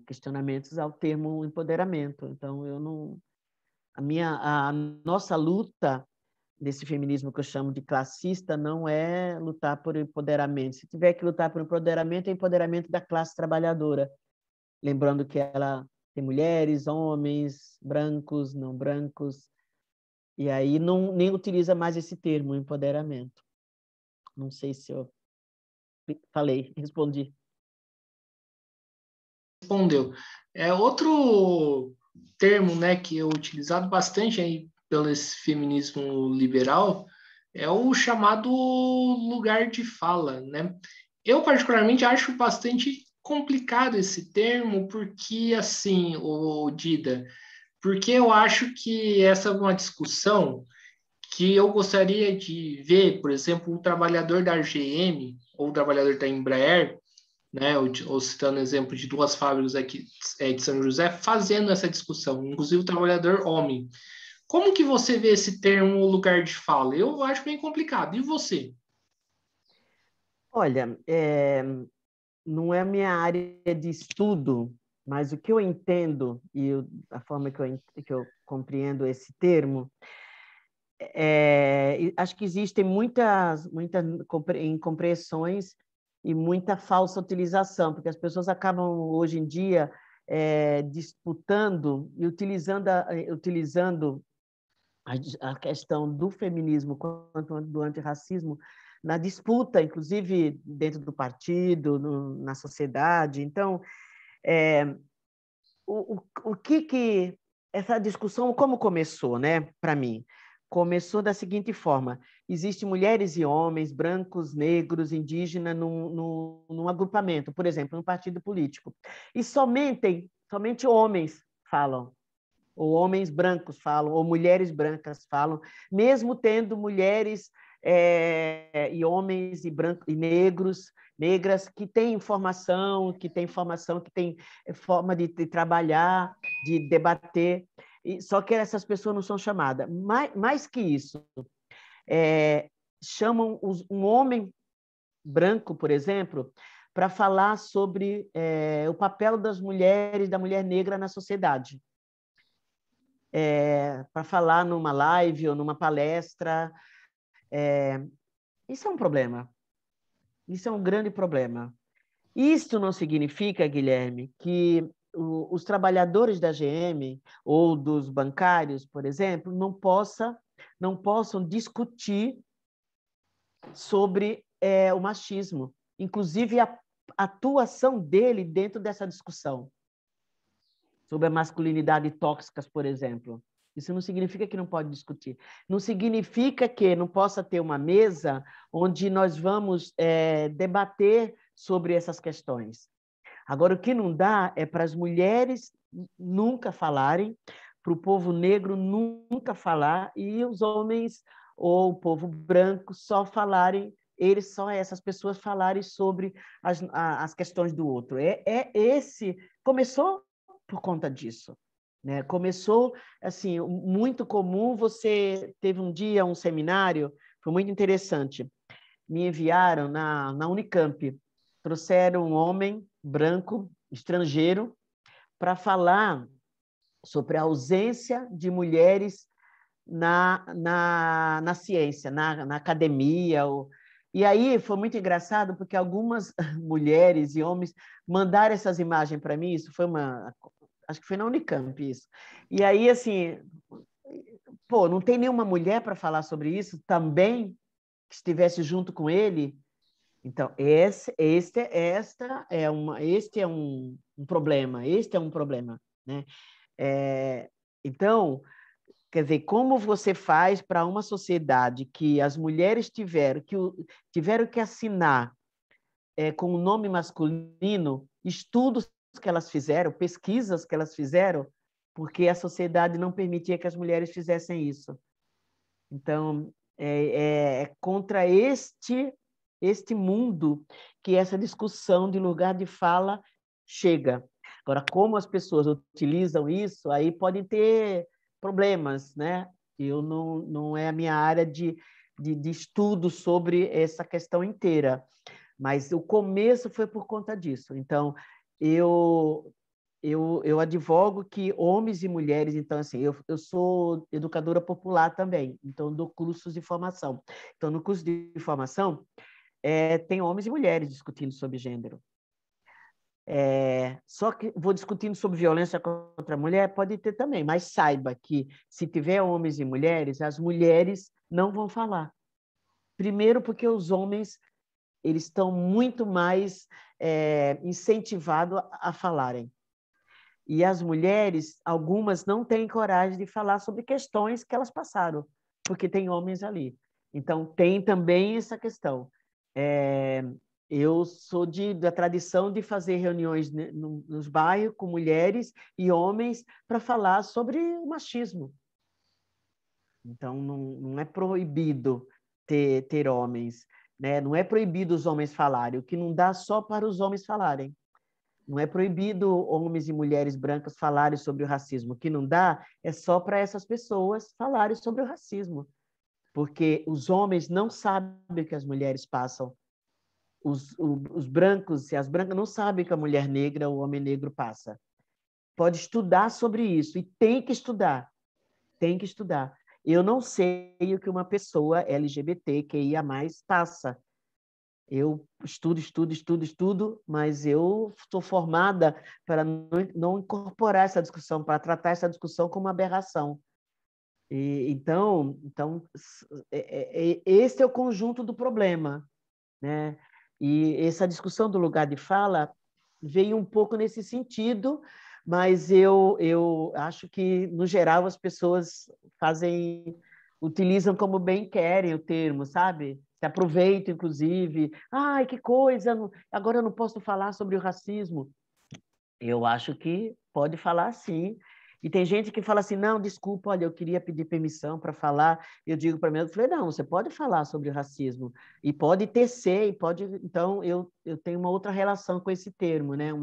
questionamentos ao termo empoderamento. Então, eu não... A nossa luta desse feminismo que eu chamo de classista não é lutar por empoderamento. Se tiver que lutar por empoderamento, é empoderamento da classe trabalhadora. Lembrando que ela tem mulheres, homens, brancos, não brancos, e aí nem utiliza mais esse termo, empoderamento. Não sei se eu respondi. Respondeu. Outro termo, né, que é utilizado bastante aí pelo esse feminismo liberal é o chamado lugar de fala, né? Eu particularmente acho bastante complicado esse termo porque assim, o Dida, porque eu acho que essa é uma discussão que eu gostaria de ver, por exemplo, o trabalhador da GM ou o trabalhador da Embraer, né, ou citando exemplo de duas fábricas aqui de São José, fazendo essa discussão, inclusive o trabalhador homem. Como que você vê esse termo lugar de fala? Eu acho bem complicado. E você? Olha, não é a minha área de estudo, mas o que eu entendo e a forma que eu compreendo esse termo, acho que existem muitas incompreensões e muita falsa utilização, porque as pessoas acabam, hoje em dia, disputando e utilizando a questão do feminismo quanto do antirracismo na disputa, inclusive dentro do partido, na sociedade. Então, o que essa discussão, como começou, né, para mim? Começou da seguinte forma: existem mulheres e homens, brancos, negros, indígenas, num agrupamento, por exemplo, num partido político. E somente homens falam, ou homens brancos falam, ou mulheres brancas falam, mesmo tendo mulheres e homens e brancos e negros, negras que têm informação, que têm forma de trabalhar, de debater, só que essas pessoas não são chamadas. Mais que isso, chamam um homem branco, por exemplo, para falar sobre o papel das mulheres, da mulher negra na sociedade. Para falar numa live ou numa palestra. Isso é um problema. Isso é um grande problema. Isso não significa, Guilherme, que os trabalhadores da GM ou dos bancários, por exemplo, não possam discutir sobre o machismo, inclusive a atuação dele dentro dessa discussão sobre a masculinidade tóxicas, por exemplo. Isso não significa que não pode discutir. Não significa que não possa ter uma mesa onde nós vamos debater sobre essas questões. Agora, o que não dá é para as mulheres nunca falarem, para o povo negro nunca falar, e os homens ou o povo branco só falarem, essas pessoas falarem sobre as questões do outro. Começou por conta disso. Né? Começou, assim, muito comum. Você teve um dia um seminário, foi muito interessante. Me enviaram na Unicamp, trouxeram um homem branco, estrangeiro, para falar sobre a ausência de mulheres na ciência, na academia. E aí foi muito engraçado, porque algumas mulheres e homens mandaram essas imagens para mim. Isso foi acho que foi na Unicamp isso. E aí, assim, pô, não tem nenhuma mulher para falar sobre isso também que estivesse junto com ele. Então, este é um problema. Este é um problema. né? Então, quer dizer, como você faz para uma sociedade que as mulheres tiveram que assinar com o nome masculino estudos que elas fizeram, pesquisas que elas fizeram, porque a sociedade não permitia que as mulheres fizessem isso. Então, é contra este mundo que essa discussão de lugar de fala chega. Agora, como as pessoas utilizam isso, aí podem ter problemas, né? Não é a minha área de estudo sobre essa questão inteira, mas o começo foi por conta disso. Então, eu advogo que homens e mulheres, então, assim, eu sou educadora popular também, então dou cursos de formação. Então, no curso de formação, tem homens e mulheres discutindo sobre gênero. Só que vou discutindo sobre violência contra a mulher, pode ter também, mas saiba que se tiver homens e mulheres, as mulheres não vão falar. Primeiro porque os homens eles estão muito mais incentivados a falarem. E as mulheres, algumas não têm coragem de falar sobre questões que elas passaram, porque tem homens ali. Então, tem também essa questão. Eu sou da tradição de fazer reuniões nos bairros com mulheres e homens para falar sobre o machismo. Então, não é proibido ter homens, né? Não é proibido os homens falarem, o que não dá só para os homens falarem. Não é proibido homens e mulheres brancas falarem sobre o racismo. O que não dá é só para essas pessoas falarem sobre o racismo. Porque os homens não sabem o que as mulheres passam. Os brancos e as brancas não sabem o que a mulher negra ou o homem negro passa. Pode estudar sobre isso. E tem que estudar. Tem que estudar. Eu não sei o que uma pessoa LGBTQIA+, passa. Eu estudo, mas eu estou formada para não incorporar essa discussão, para tratar essa discussão como uma aberração. Então, esse é o conjunto do problema, né? E essa discussão do lugar de fala veio um pouco nesse sentido, mas eu acho que, no geral, as pessoas utilizam como bem querem o termo, sabe? Se aproveitam, inclusive. Ai, que coisa! Agora eu não posso falar sobre o racismo. Eu acho que pode falar sim. E tem gente que fala assim, não, desculpa, olha, eu queria pedir permissão para falar. Eu digo para mim, eu falei, não, você pode falar sobre o racismo e pode tecer, e pode. Então, eu tenho uma outra relação com esse termo, né?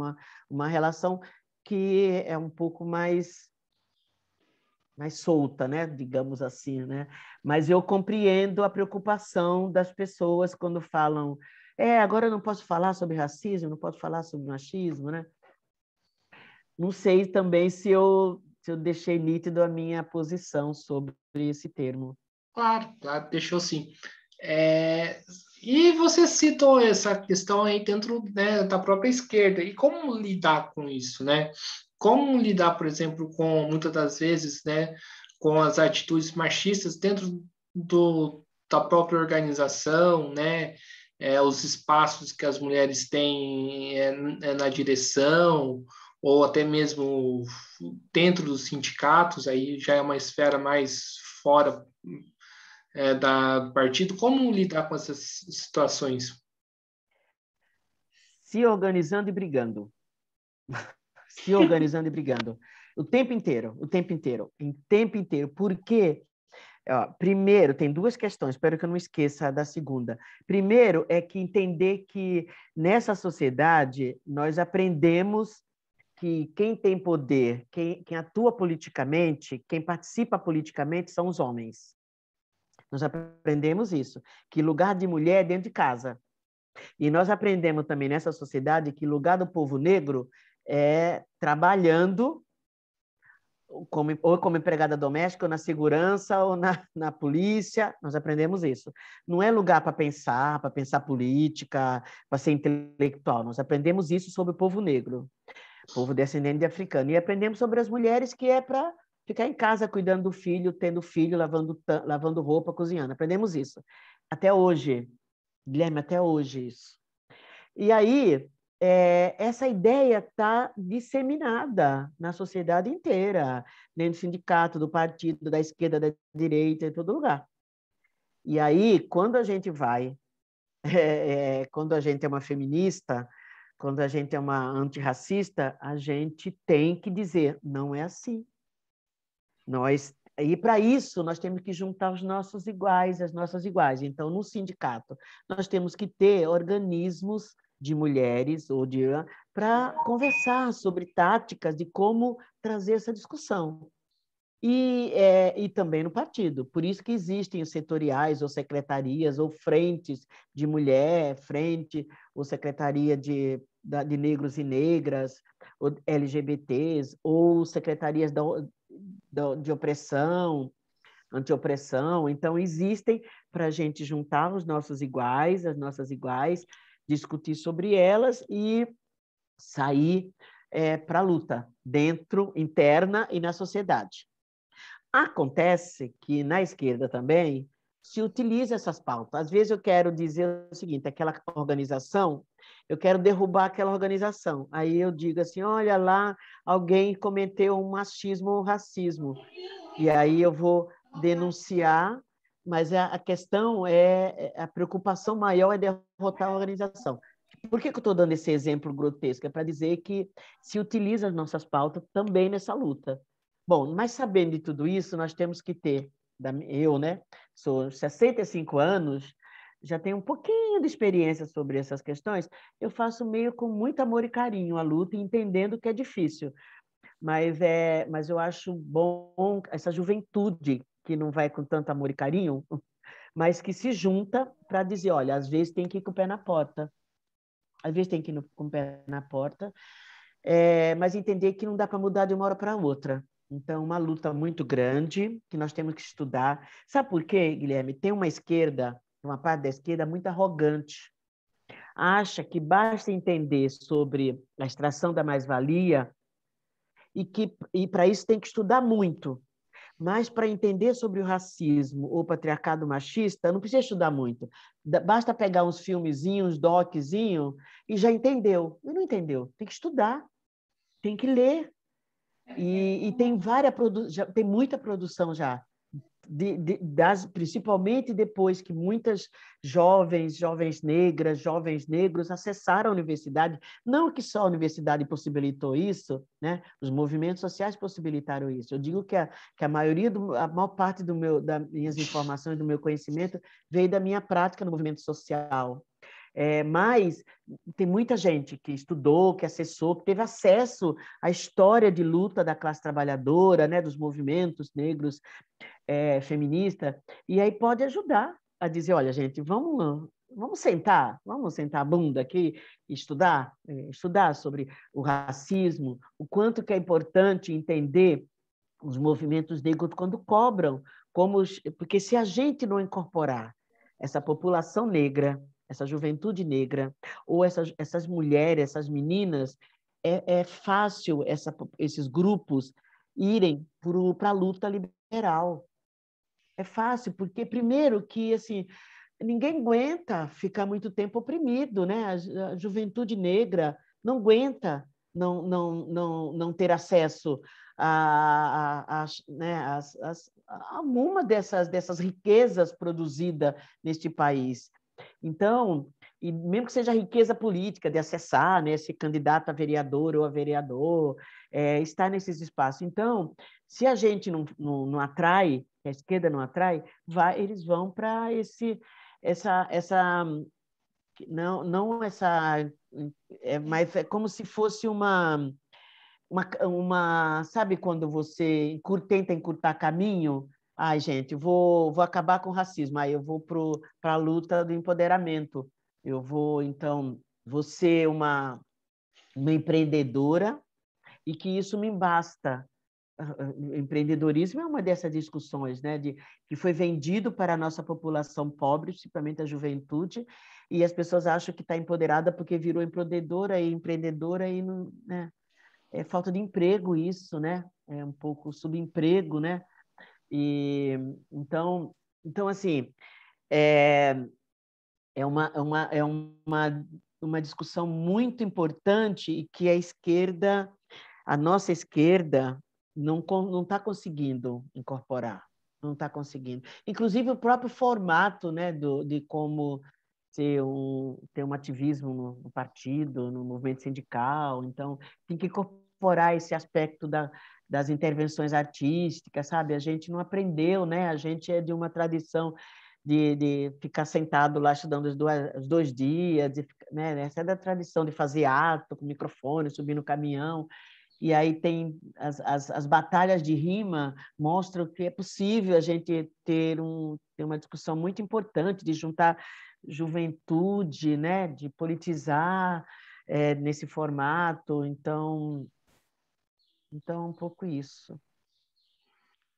Uma relação que é um pouco mais solta, né? Digamos assim, né? Mas eu compreendo a preocupação das pessoas quando falam, agora eu não posso falar sobre racismo, não posso falar sobre machismo, né? Não sei também se eu deixei nítido a minha posição sobre esse termo. Claro, claro, deixou sim. E você citou essa questão aí dentro, né, da própria esquerda. E como lidar com isso, né? Como lidar, por exemplo, com muitas das vezes, né, com as atitudes machistas dentro da própria organização, né? Os espaços que as mulheres têm na direção, ou até mesmo dentro dos sindicatos, aí já é uma esfera mais fora do partido. Como lidar com essas situações? Se organizando e brigando. Se organizando e brigando. O tempo inteiro, o tempo inteiro, o tempo inteiro. Porque, primeiro, tem duas questões, espero que eu não esqueça da segunda. Primeiro, é que entender que nessa sociedade nós aprendemos que quem tem poder, quem atua politicamente, quem participa politicamente são os homens. Nós aprendemos isso, que lugar de mulher é dentro de casa. E nós aprendemos também nessa sociedade que lugar do povo negro é trabalhando ou como empregada doméstica, ou na segurança, ou na polícia. Nós aprendemos isso. Não é lugar para pensar política, para ser intelectual. Nós aprendemos isso sobre o povo negro, povo descendente de africano. E aprendemos sobre as mulheres, que é para ficar em casa cuidando do filho, tendo filho, lavando roupa, cozinhando. Aprendemos isso. Até hoje, Guilherme, até hoje isso. E aí, essa ideia está disseminada na sociedade inteira, dentro do sindicato, do partido, da esquerda, da direita, em todo lugar. E aí, quando a gente vai, quando a gente é uma feminista, quando a gente é uma antirracista, a gente tem que dizer, não é assim. E para isso, nós temos que juntar os nossos iguais, as nossas iguais. Então, no sindicato, nós temos que ter organismos de mulheres ou para conversar sobre táticas de como trazer essa discussão. E também no partido. Por isso que existem os setoriais, ou secretarias, ou frentes de mulher, frente, ou secretaria de negros e negras, ou LGBTs, ou secretarias de opressão, antiopressão. Então, existem para a gente juntar os nossos iguais, as nossas iguais, discutir sobre elas e sair para a luta, dentro, interna e na sociedade. Acontece que na esquerda também se utiliza essas pautas. Às vezes eu quero dizer o seguinte, aquela organização, eu quero derrubar aquela organização. Aí eu digo assim, olha lá, alguém cometeu um machismo ou racismo. E aí eu vou denunciar, mas a questão a preocupação maior é derrotar a organização. Por que eu estou dando esse exemplo grotesco? É para dizer que se utiliza as nossas pautas também nessa luta. Bom, mas sabendo de tudo isso, nós temos que ter, eu, né, sou 65 anos, já tenho um pouquinho de experiência sobre essas questões, eu faço meio com muito amor e carinho a luta, entendendo que é difícil, mas eu acho bom essa juventude que não vai com tanto amor e carinho, mas que se junta para dizer, olha, às vezes tem que ir com o pé na porta, às vezes tem que ir com o pé na porta, mas entender que não dá para mudar de uma hora para outra. Então, uma luta muito grande que nós temos que estudar. Sabe por quê, Guilherme? Tem uma parte da esquerda muito arrogante. Acha que basta entender sobre a extração da mais-valia e para isso tem que estudar muito. Mas para entender sobre o racismo ou patriarcado machista, não precisa estudar muito. Basta pegar uns filmezinhos, uns doczinhos, e já entendeu. E não entendeu. Tem que estudar, tem que ler. E tem tem muita produção já, principalmente depois que muitas jovens negras, jovens negros acessaram a universidade. Não que só a universidade possibilitou isso, né? Os movimentos sociais possibilitaram isso. Eu digo que a maior parte das minhas informações, do meu conhecimento, veio da minha prática no movimento social. Mas tem muita gente que estudou, que acessou, que teve acesso à história de luta da classe trabalhadora, né, dos movimentos negros, feminista, e aí pode ajudar a dizer, olha, gente, vamos sentar a bunda aqui e estudar sobre o racismo, o quanto que é importante entender os movimentos negros quando cobram, porque se a gente não incorporar essa população negra, essa juventude negra, ou essas mulheres, essas meninas, é fácil esses grupos irem para a luta liberal. É fácil, porque, primeiro, que assim, ninguém aguenta ficar muito tempo oprimido, né? A juventude negra não aguenta não ter acesso né, a alguma dessas riquezas produzidas neste país. Então, e mesmo que seja riqueza política, de acessar, né, ser candidato a vereador ou a vereador, estar nesses espaços. Então, se a gente não atrai, a esquerda não atrai, eles vão para essa não essa mas é como se fosse sabe quando você tenta encurtar caminho? Ai, gente, vou acabar com o racismo, aí eu vou para a luta do empoderamento. Eu vou, então, ser uma empreendedora e que isso me basta. O empreendedorismo é uma dessas discussões, né, que foi vendido para a nossa população pobre, principalmente a juventude, e as pessoas acham que está empoderada porque virou empreendedora e não, né? É falta de emprego isso, né? É um pouco subemprego, né? E então assim, é, é uma uma discussão muito importante e que a nossa esquerda, não está conseguindo incorporar, não está conseguindo. Inclusive, o próprio formato, né, de como ter um ativismo no partido, no movimento sindical. Então, tem que incorporar esse aspecto das intervenções artísticas, sabe? A gente não aprendeu, né? A gente é de uma tradição de ficar sentado lá estudando os 2 dias, né? Essa é da tradição de fazer ato com microfone, subir no caminhão. E aí tem as batalhas de rima mostram que é possível a gente ter uma discussão muito importante de juntar juventude, né, de politizar nesse formato. Então é um pouco isso.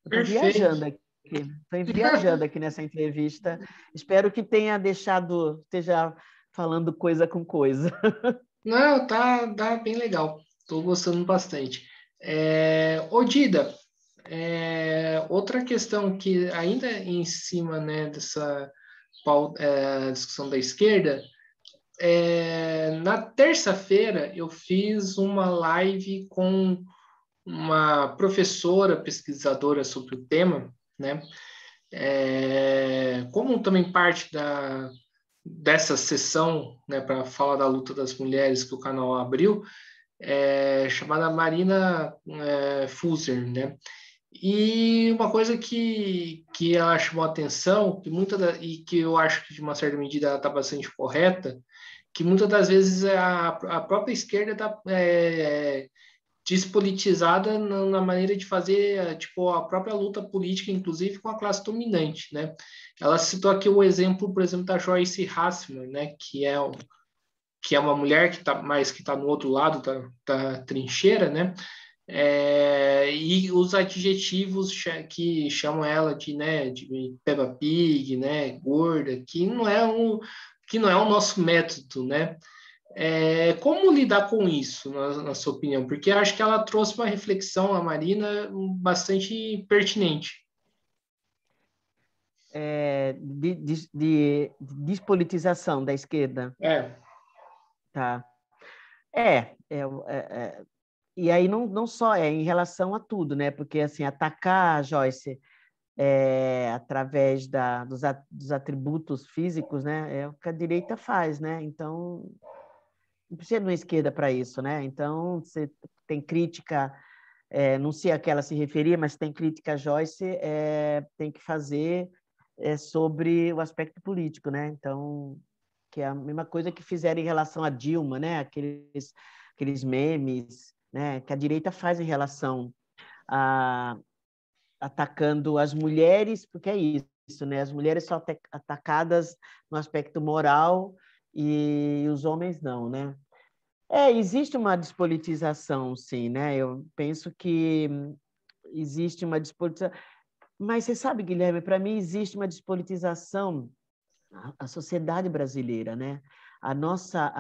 Eu Perfeito. estou viajando aqui nessa entrevista. Espero que esteja falando coisa com coisa. Não, tá bem legal. Estou gostando bastante. Dida, outra questão que ainda em cima, né, dessa discussão da esquerda, na terça-feira eu fiz uma live com uma professora pesquisadora sobre o tema, né? Como também parte dessa sessão, né, para falar da luta das mulheres que o canal abriu, chamada Marina Fuser, né? E uma coisa que ela chamou a atenção, e que eu acho que de uma certa medida ela está bastante correta, que muitas das vezes a própria esquerda está despolitizada na maneira de fazer tipo a própria luta política, inclusive com a classe dominante, né? Ela citou aqui o exemplo, por exemplo, da Joyce Hasselman, né? Que é uma mulher que está no outro lado da trincheira, né? E os adjetivos que chamam ela de Peppa Pig, né? Gorda, que não é o nosso método, né? Como lidar com isso, na sua opinião? Porque eu acho que ela trouxe uma reflexão, a Marina, bastante pertinente. De despolitização da esquerda. É, Tá. É, é, é, é. E aí não só em relação a tudo, né? Porque assim, atacar a Joyce através dos atributos físicos, né? É o que a direita faz, né? Então, não precisa de uma esquerda para isso, né? Então, você tem crítica, não sei a que ela se referia, mas tem crítica a Joyce, tem que fazer sobre o aspecto político, né? Então, que é a mesma coisa que fizeram em relação a Dilma, né? Aqueles memes, né? Que a direita faz em relação a atacando as mulheres, porque é isso, né? As mulheres são atacadas no aspecto moral e os homens não, né? Existe uma despolitização, sim, né? Eu penso que existe uma despolitização, mas você sabe, Guilherme, para mim existe uma despolitização a sociedade brasileira, né? A nossa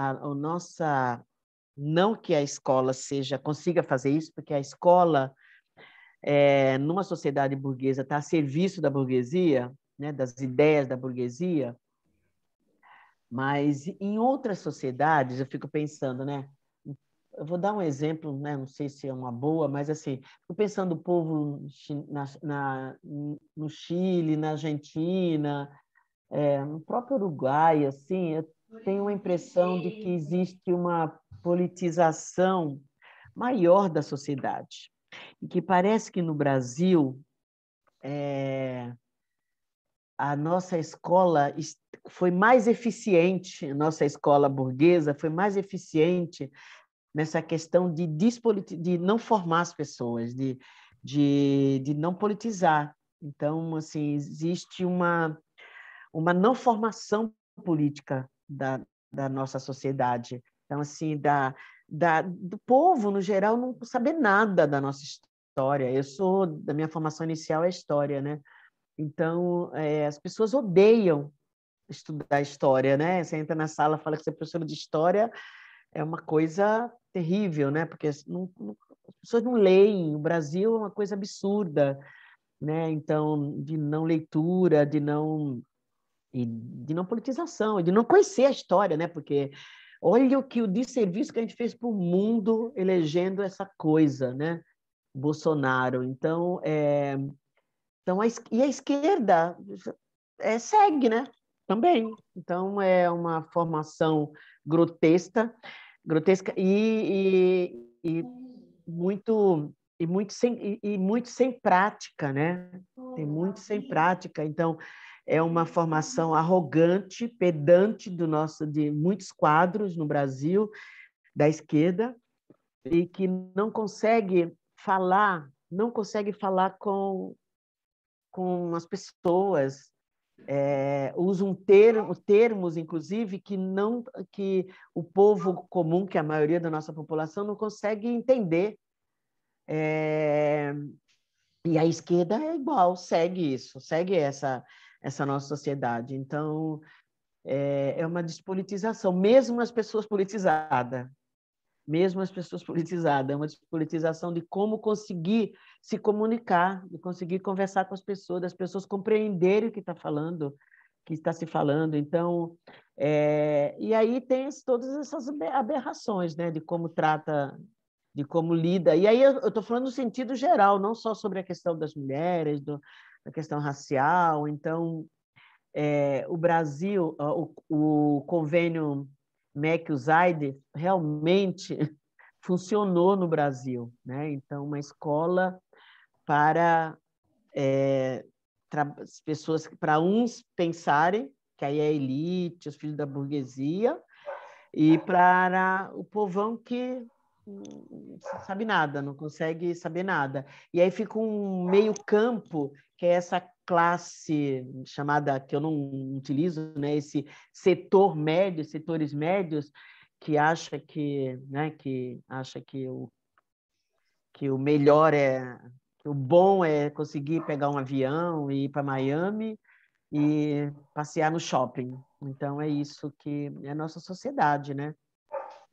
não que a escola consiga fazer isso, porque a escola numa sociedade burguesa está a serviço da burguesia, né? Das ideias da burguesia, mas em outras sociedades eu fico pensando, né? Eu vou dar um exemplo, né? Não sei se é uma boa, mas assim, fico pensando o povo no Chile, na Argentina, no próprio Uruguai, assim, eu tenho uma impressão de que existe uma politização maior da sociedade. E que parece que no Brasil a nossa escola foi mais eficiente, a nossa escola burguesa foi mais eficiente nessa questão de não formar as pessoas, de não politizar. Então, assim, existe uma não formação política da nossa sociedade. Então, assim, do povo, no geral, não saber nada da nossa história. Da minha formação inicial é história, né? Então, as pessoas odeiam estudar história, né? Você entra na sala, fala que você é professora de história, é uma coisa terrível, né? Porque as pessoas não leem. O Brasil é uma coisa absurda, né? Então, de não leitura, de não politização, de não conhecer a história, né? Porque Olha o desserviço que a gente fez para o mundo elegendo essa coisa, né? Bolsonaro. Então, e a esquerda segue, né? Também. Então, é uma formação grotesca, grotesca e muito muito sem prática, né? Tem muito sem prática. Então, é uma formação arrogante, pedante de muitos quadros no Brasil da esquerda e que não consegue falar com as pessoas. Usam termos, inclusive, que o povo comum, que é a maioria da nossa população, não consegue entender. E a esquerda é igual, segue isso, segue essa nossa sociedade. Então, é uma despolitização, mesmo as pessoas politizadas, é uma despolitização de como conseguir se comunicar, de conseguir conversar com as pessoas, das pessoas compreenderem o que está se falando. Então, e aí tem todas essas aberrações, né, de como trata, de como lida. E aí eu estou falando no sentido geral, não só sobre a questão das mulheres, da questão racial. Então, o Brasil, o convênio MEC-USAID realmente funcionou no Brasil, né? Então, uma escola para as pessoas, para uns pensarem que aí é a elite, os filhos da burguesia, e para o povão que não sabe nada, não consegue saber nada. E aí fica um meio campo, que é essa classe chamada, que eu não utilizo, né, esse setor médio, setores médios, que acha que o melhor que o bom é conseguir pegar um avião e ir para Miami e passear no shopping. Então é isso que é a nossa sociedade, né?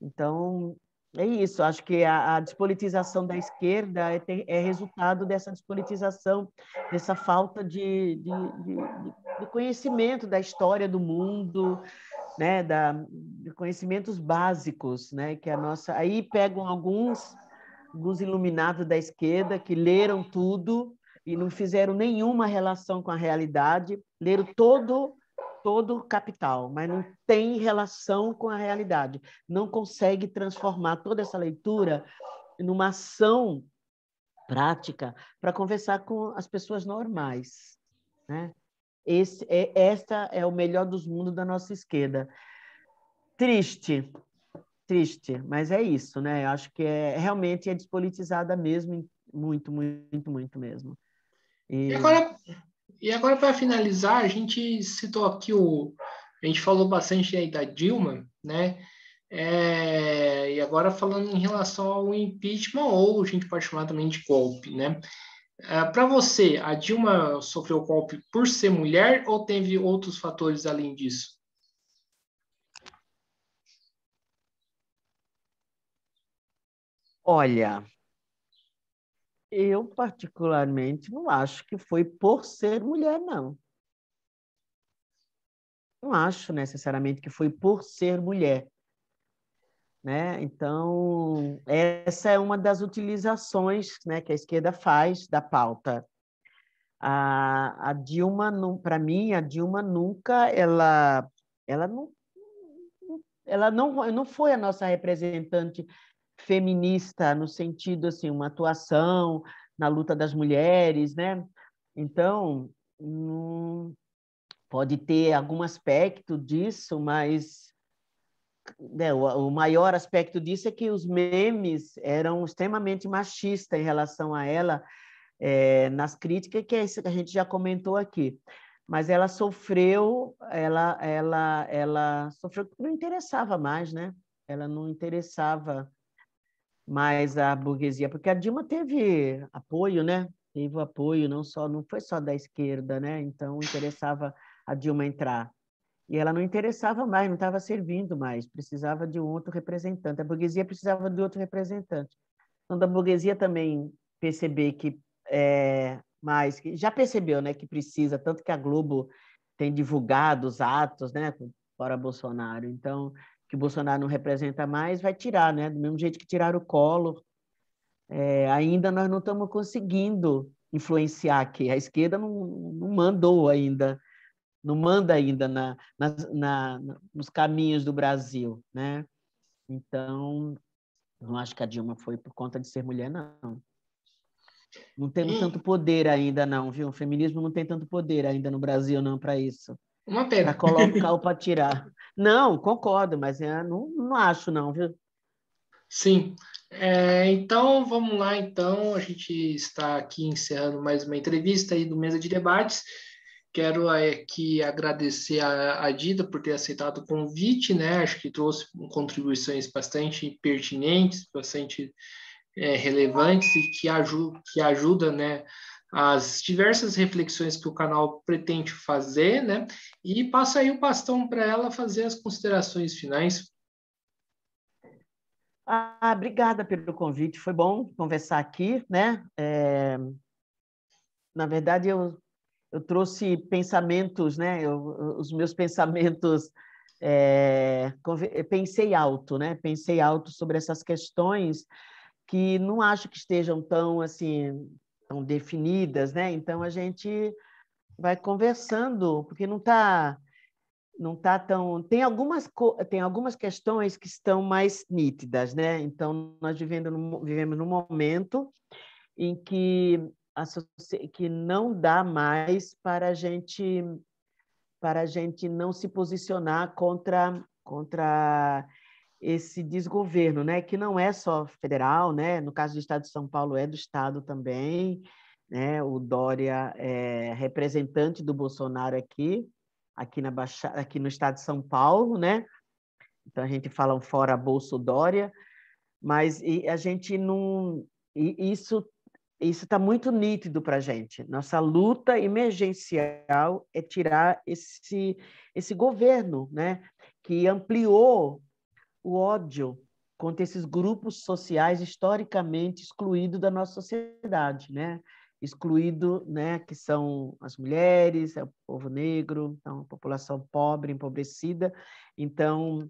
Então, é isso. Acho que a despolitização da esquerda é resultado dessa despolitização, dessa falta de conhecimento da história do mundo, né? De conhecimentos básicos, né? Que a nossa. Aí pegam alguns iluminados da esquerda que leram tudo e não fizeram nenhuma relação com a realidade, leram todo o capital, mas não tem relação com a realidade. Não consegue transformar toda essa leitura numa ação prática para conversar com as pessoas normais, né? Esta é o melhor dos mundos da nossa esquerda. Triste, triste, mas é isso, né? Eu acho que realmente é despolitizada mesmo, muito, muito, muito mesmo. E E agora, e agora para finalizar, a gente citou aqui a gente falou bastante aí da Dilma, né? E agora falando em relação ao impeachment, ou a gente pode chamar também de golpe, né? Para você, a Dilma sofreu golpe por ser mulher ou teve outros fatores além disso? olha, eu particularmente não acho que foi por ser mulher, não. Não acho necessariamente que foi por ser mulher, né? Então, essa é uma das utilizações, né, que a esquerda faz da pauta. A Dilma, para mim, a Dilma nunca, ela não foi a nossa representante feminista no sentido assim, uma atuação na luta das mulheres, né? Então, pode ter algum aspecto disso, mas né, o maior aspecto disso é que os memes eram extremamente machistas em relação a ela, nas críticas, que é isso que a gente já comentou aqui. Mas ela sofreu porque não interessava mais, né? Ela não interessava mais a burguesia, porque a Dilma teve apoio, né? Teve apoio, não foi só da esquerda, né? Então interessava a Dilma entrar. E ela não interessava mais, não estava servindo mais, precisava de um outro representante. A burguesia precisava de outro representante. Quando a burguesia também perceber que que já percebeu, né, que precisa, tanto que a Globo tem divulgado os atos, né, fora Bolsonaro. Então, que Bolsonaro não representa mais, vai tirar, né? Do mesmo jeito que tiraram o Collor. Ainda nós não estamos conseguindo influenciar aqui. A esquerda não mandou ainda, não manda ainda nos caminhos do Brasil, né? Então, não acho que a Dilma foi por conta de ser mulher, não. Não temos tanto poder ainda, não, viu? O feminismo não tem tanto poder ainda no Brasil, não, para isso. Uma Para pena. colocar ou para tirar. Não, concordo, mas não acho, não, viu? Sim. Então, vamos lá, então. A gente está aqui encerrando mais uma entrevista aí do Mesa de Debates. Quero aqui agradecer a Dida por ter aceitado o convite, né? Acho que trouxe contribuições bastante pertinentes, bastante relevantes e que ajuda, né, as diversas reflexões que o canal pretende fazer, né? E passa aí o bastão para ela fazer as considerações finais. Obrigada pelo convite, foi bom conversar aqui, né? Na verdade, eu trouxe pensamentos, né? Os meus pensamentos, pensei alto, né? Pensei alto sobre essas questões que não acho que estejam tão assim tão definidas, né? Então a gente vai conversando, porque não tá tão tem algumas questões que estão mais nítidas, né? Então nós vivemos num momento em que que não dá mais para a gente não se posicionar contra esse desgoverno, né? Que não é só federal, né? No caso do Estado de São Paulo é do Estado também, né? O Dória é representante do Bolsonaro aqui no Estado de São Paulo, né? Então a gente fala um fora Bolso Dória, mas a gente não isso está muito nítido para a gente. Nossa luta emergencial é tirar esse governo, né? Que ampliou o ódio contra esses grupos sociais historicamente excluídos da nossa sociedade, né? Excluído, né, que são as mulheres, é o povo negro, então, a população pobre, empobrecida. Então,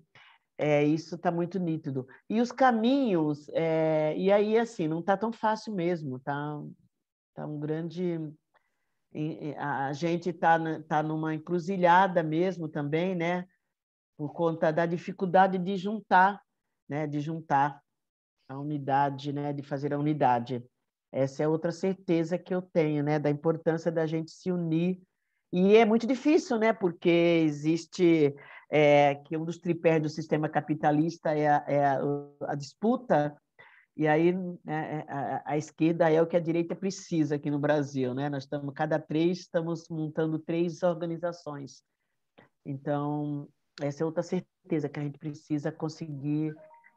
isso está muito nítido. E os caminhos, e aí, assim, não está tão fácil mesmo, tá um grande... A gente está numa encruzilhada mesmo também, né? Por conta da dificuldade de juntar, né, de juntar a unidade, né, de fazer a unidade. Essa é outra certeza que eu tenho, né, da importância da gente se unir. E é muito difícil, né, porque existe que um dos tripés do sistema capitalista a disputa, e aí a esquerda é o que a direita precisa aqui no Brasil, né? Nós estamos montando 3 organizações. Então, essa é outra certeza que a gente precisa conseguir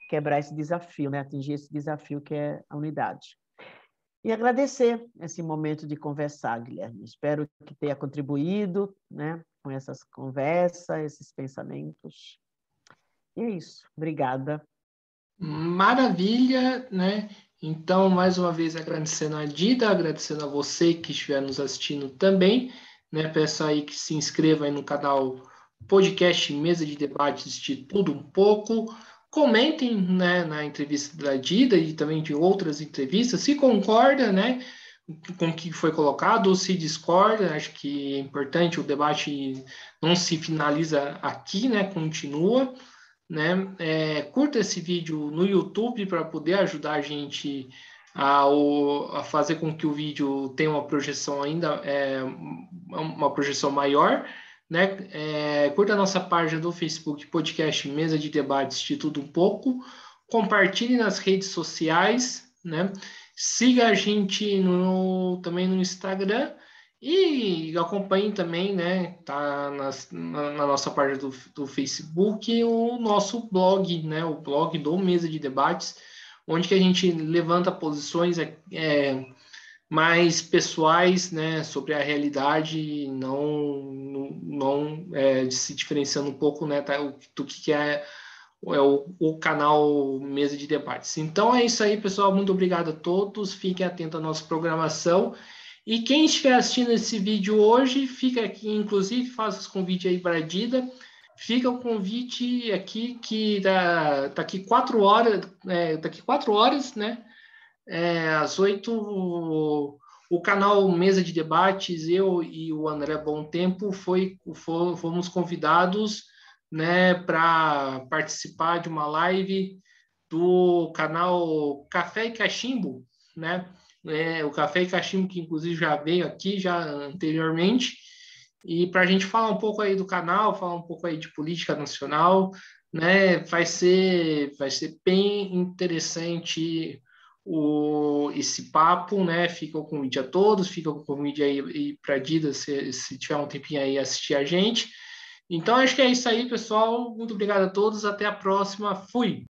quebrar esse desafio, né? Atingir esse desafio que é a unidade. E agradecer esse momento de conversar, Guilherme. Espero que tenha contribuído, né, com essas conversas, esses pensamentos. E é isso. Obrigada. Maravilha, né? Então, mais uma vez agradecendo a Dida, agradecendo a você que estiver nos assistindo também, né? Peço aí que se inscreva aí no canal Podcast Mesa de Debates de Tudo Um Pouco. Comentem, né, na entrevista da Dida e também de outras entrevistas, se concorda, né, com o que foi colocado, ou se discorda. Acho que é importante, o debate não se finaliza aqui, né? Continua, né? Curta esse vídeo no YouTube para poder ajudar a gente a fazer com que o vídeo tenha uma projeção ainda, uma projeção maior, né? Curta a nossa página do Facebook, Podcast Mesa de Debates de Tudo Um Pouco, compartilhe nas redes sociais, né? Siga a gente também no Instagram, e acompanhe também, né, tá na nossa página do Facebook, o nosso blog, né, o blog do Mesa de Debates, onde que a gente levanta posições mais pessoais, né, sobre a realidade, não se diferenciando um pouco, né, do que é o canal Mesa de Debates. Então é isso aí, pessoal. Muito obrigado a todos. Fiquem atentos à nossa programação. E quem estiver assistindo esse vídeo hoje, fica aqui, inclusive, faça esse convite aí para a Dida, fica o convite aqui que daqui 4 horas, né? Às 8, o canal Mesa de Debates, eu e o André Bom Tempo fomos convidados, né, para participar de uma live do canal Café e Cachimbo, né? O Café e Cachimbo, que inclusive já veio aqui já anteriormente, e para a gente falar um pouco aí do canal, falar um pouco aí de política nacional, né? Vai ser bem interessante esse papo, né? Fica o convite a todos, fica o convite aí para a Dida, se tiver um tempinho aí, assistir a gente. Então, acho que é isso aí, pessoal. Muito obrigado a todos. Até a próxima. Fui!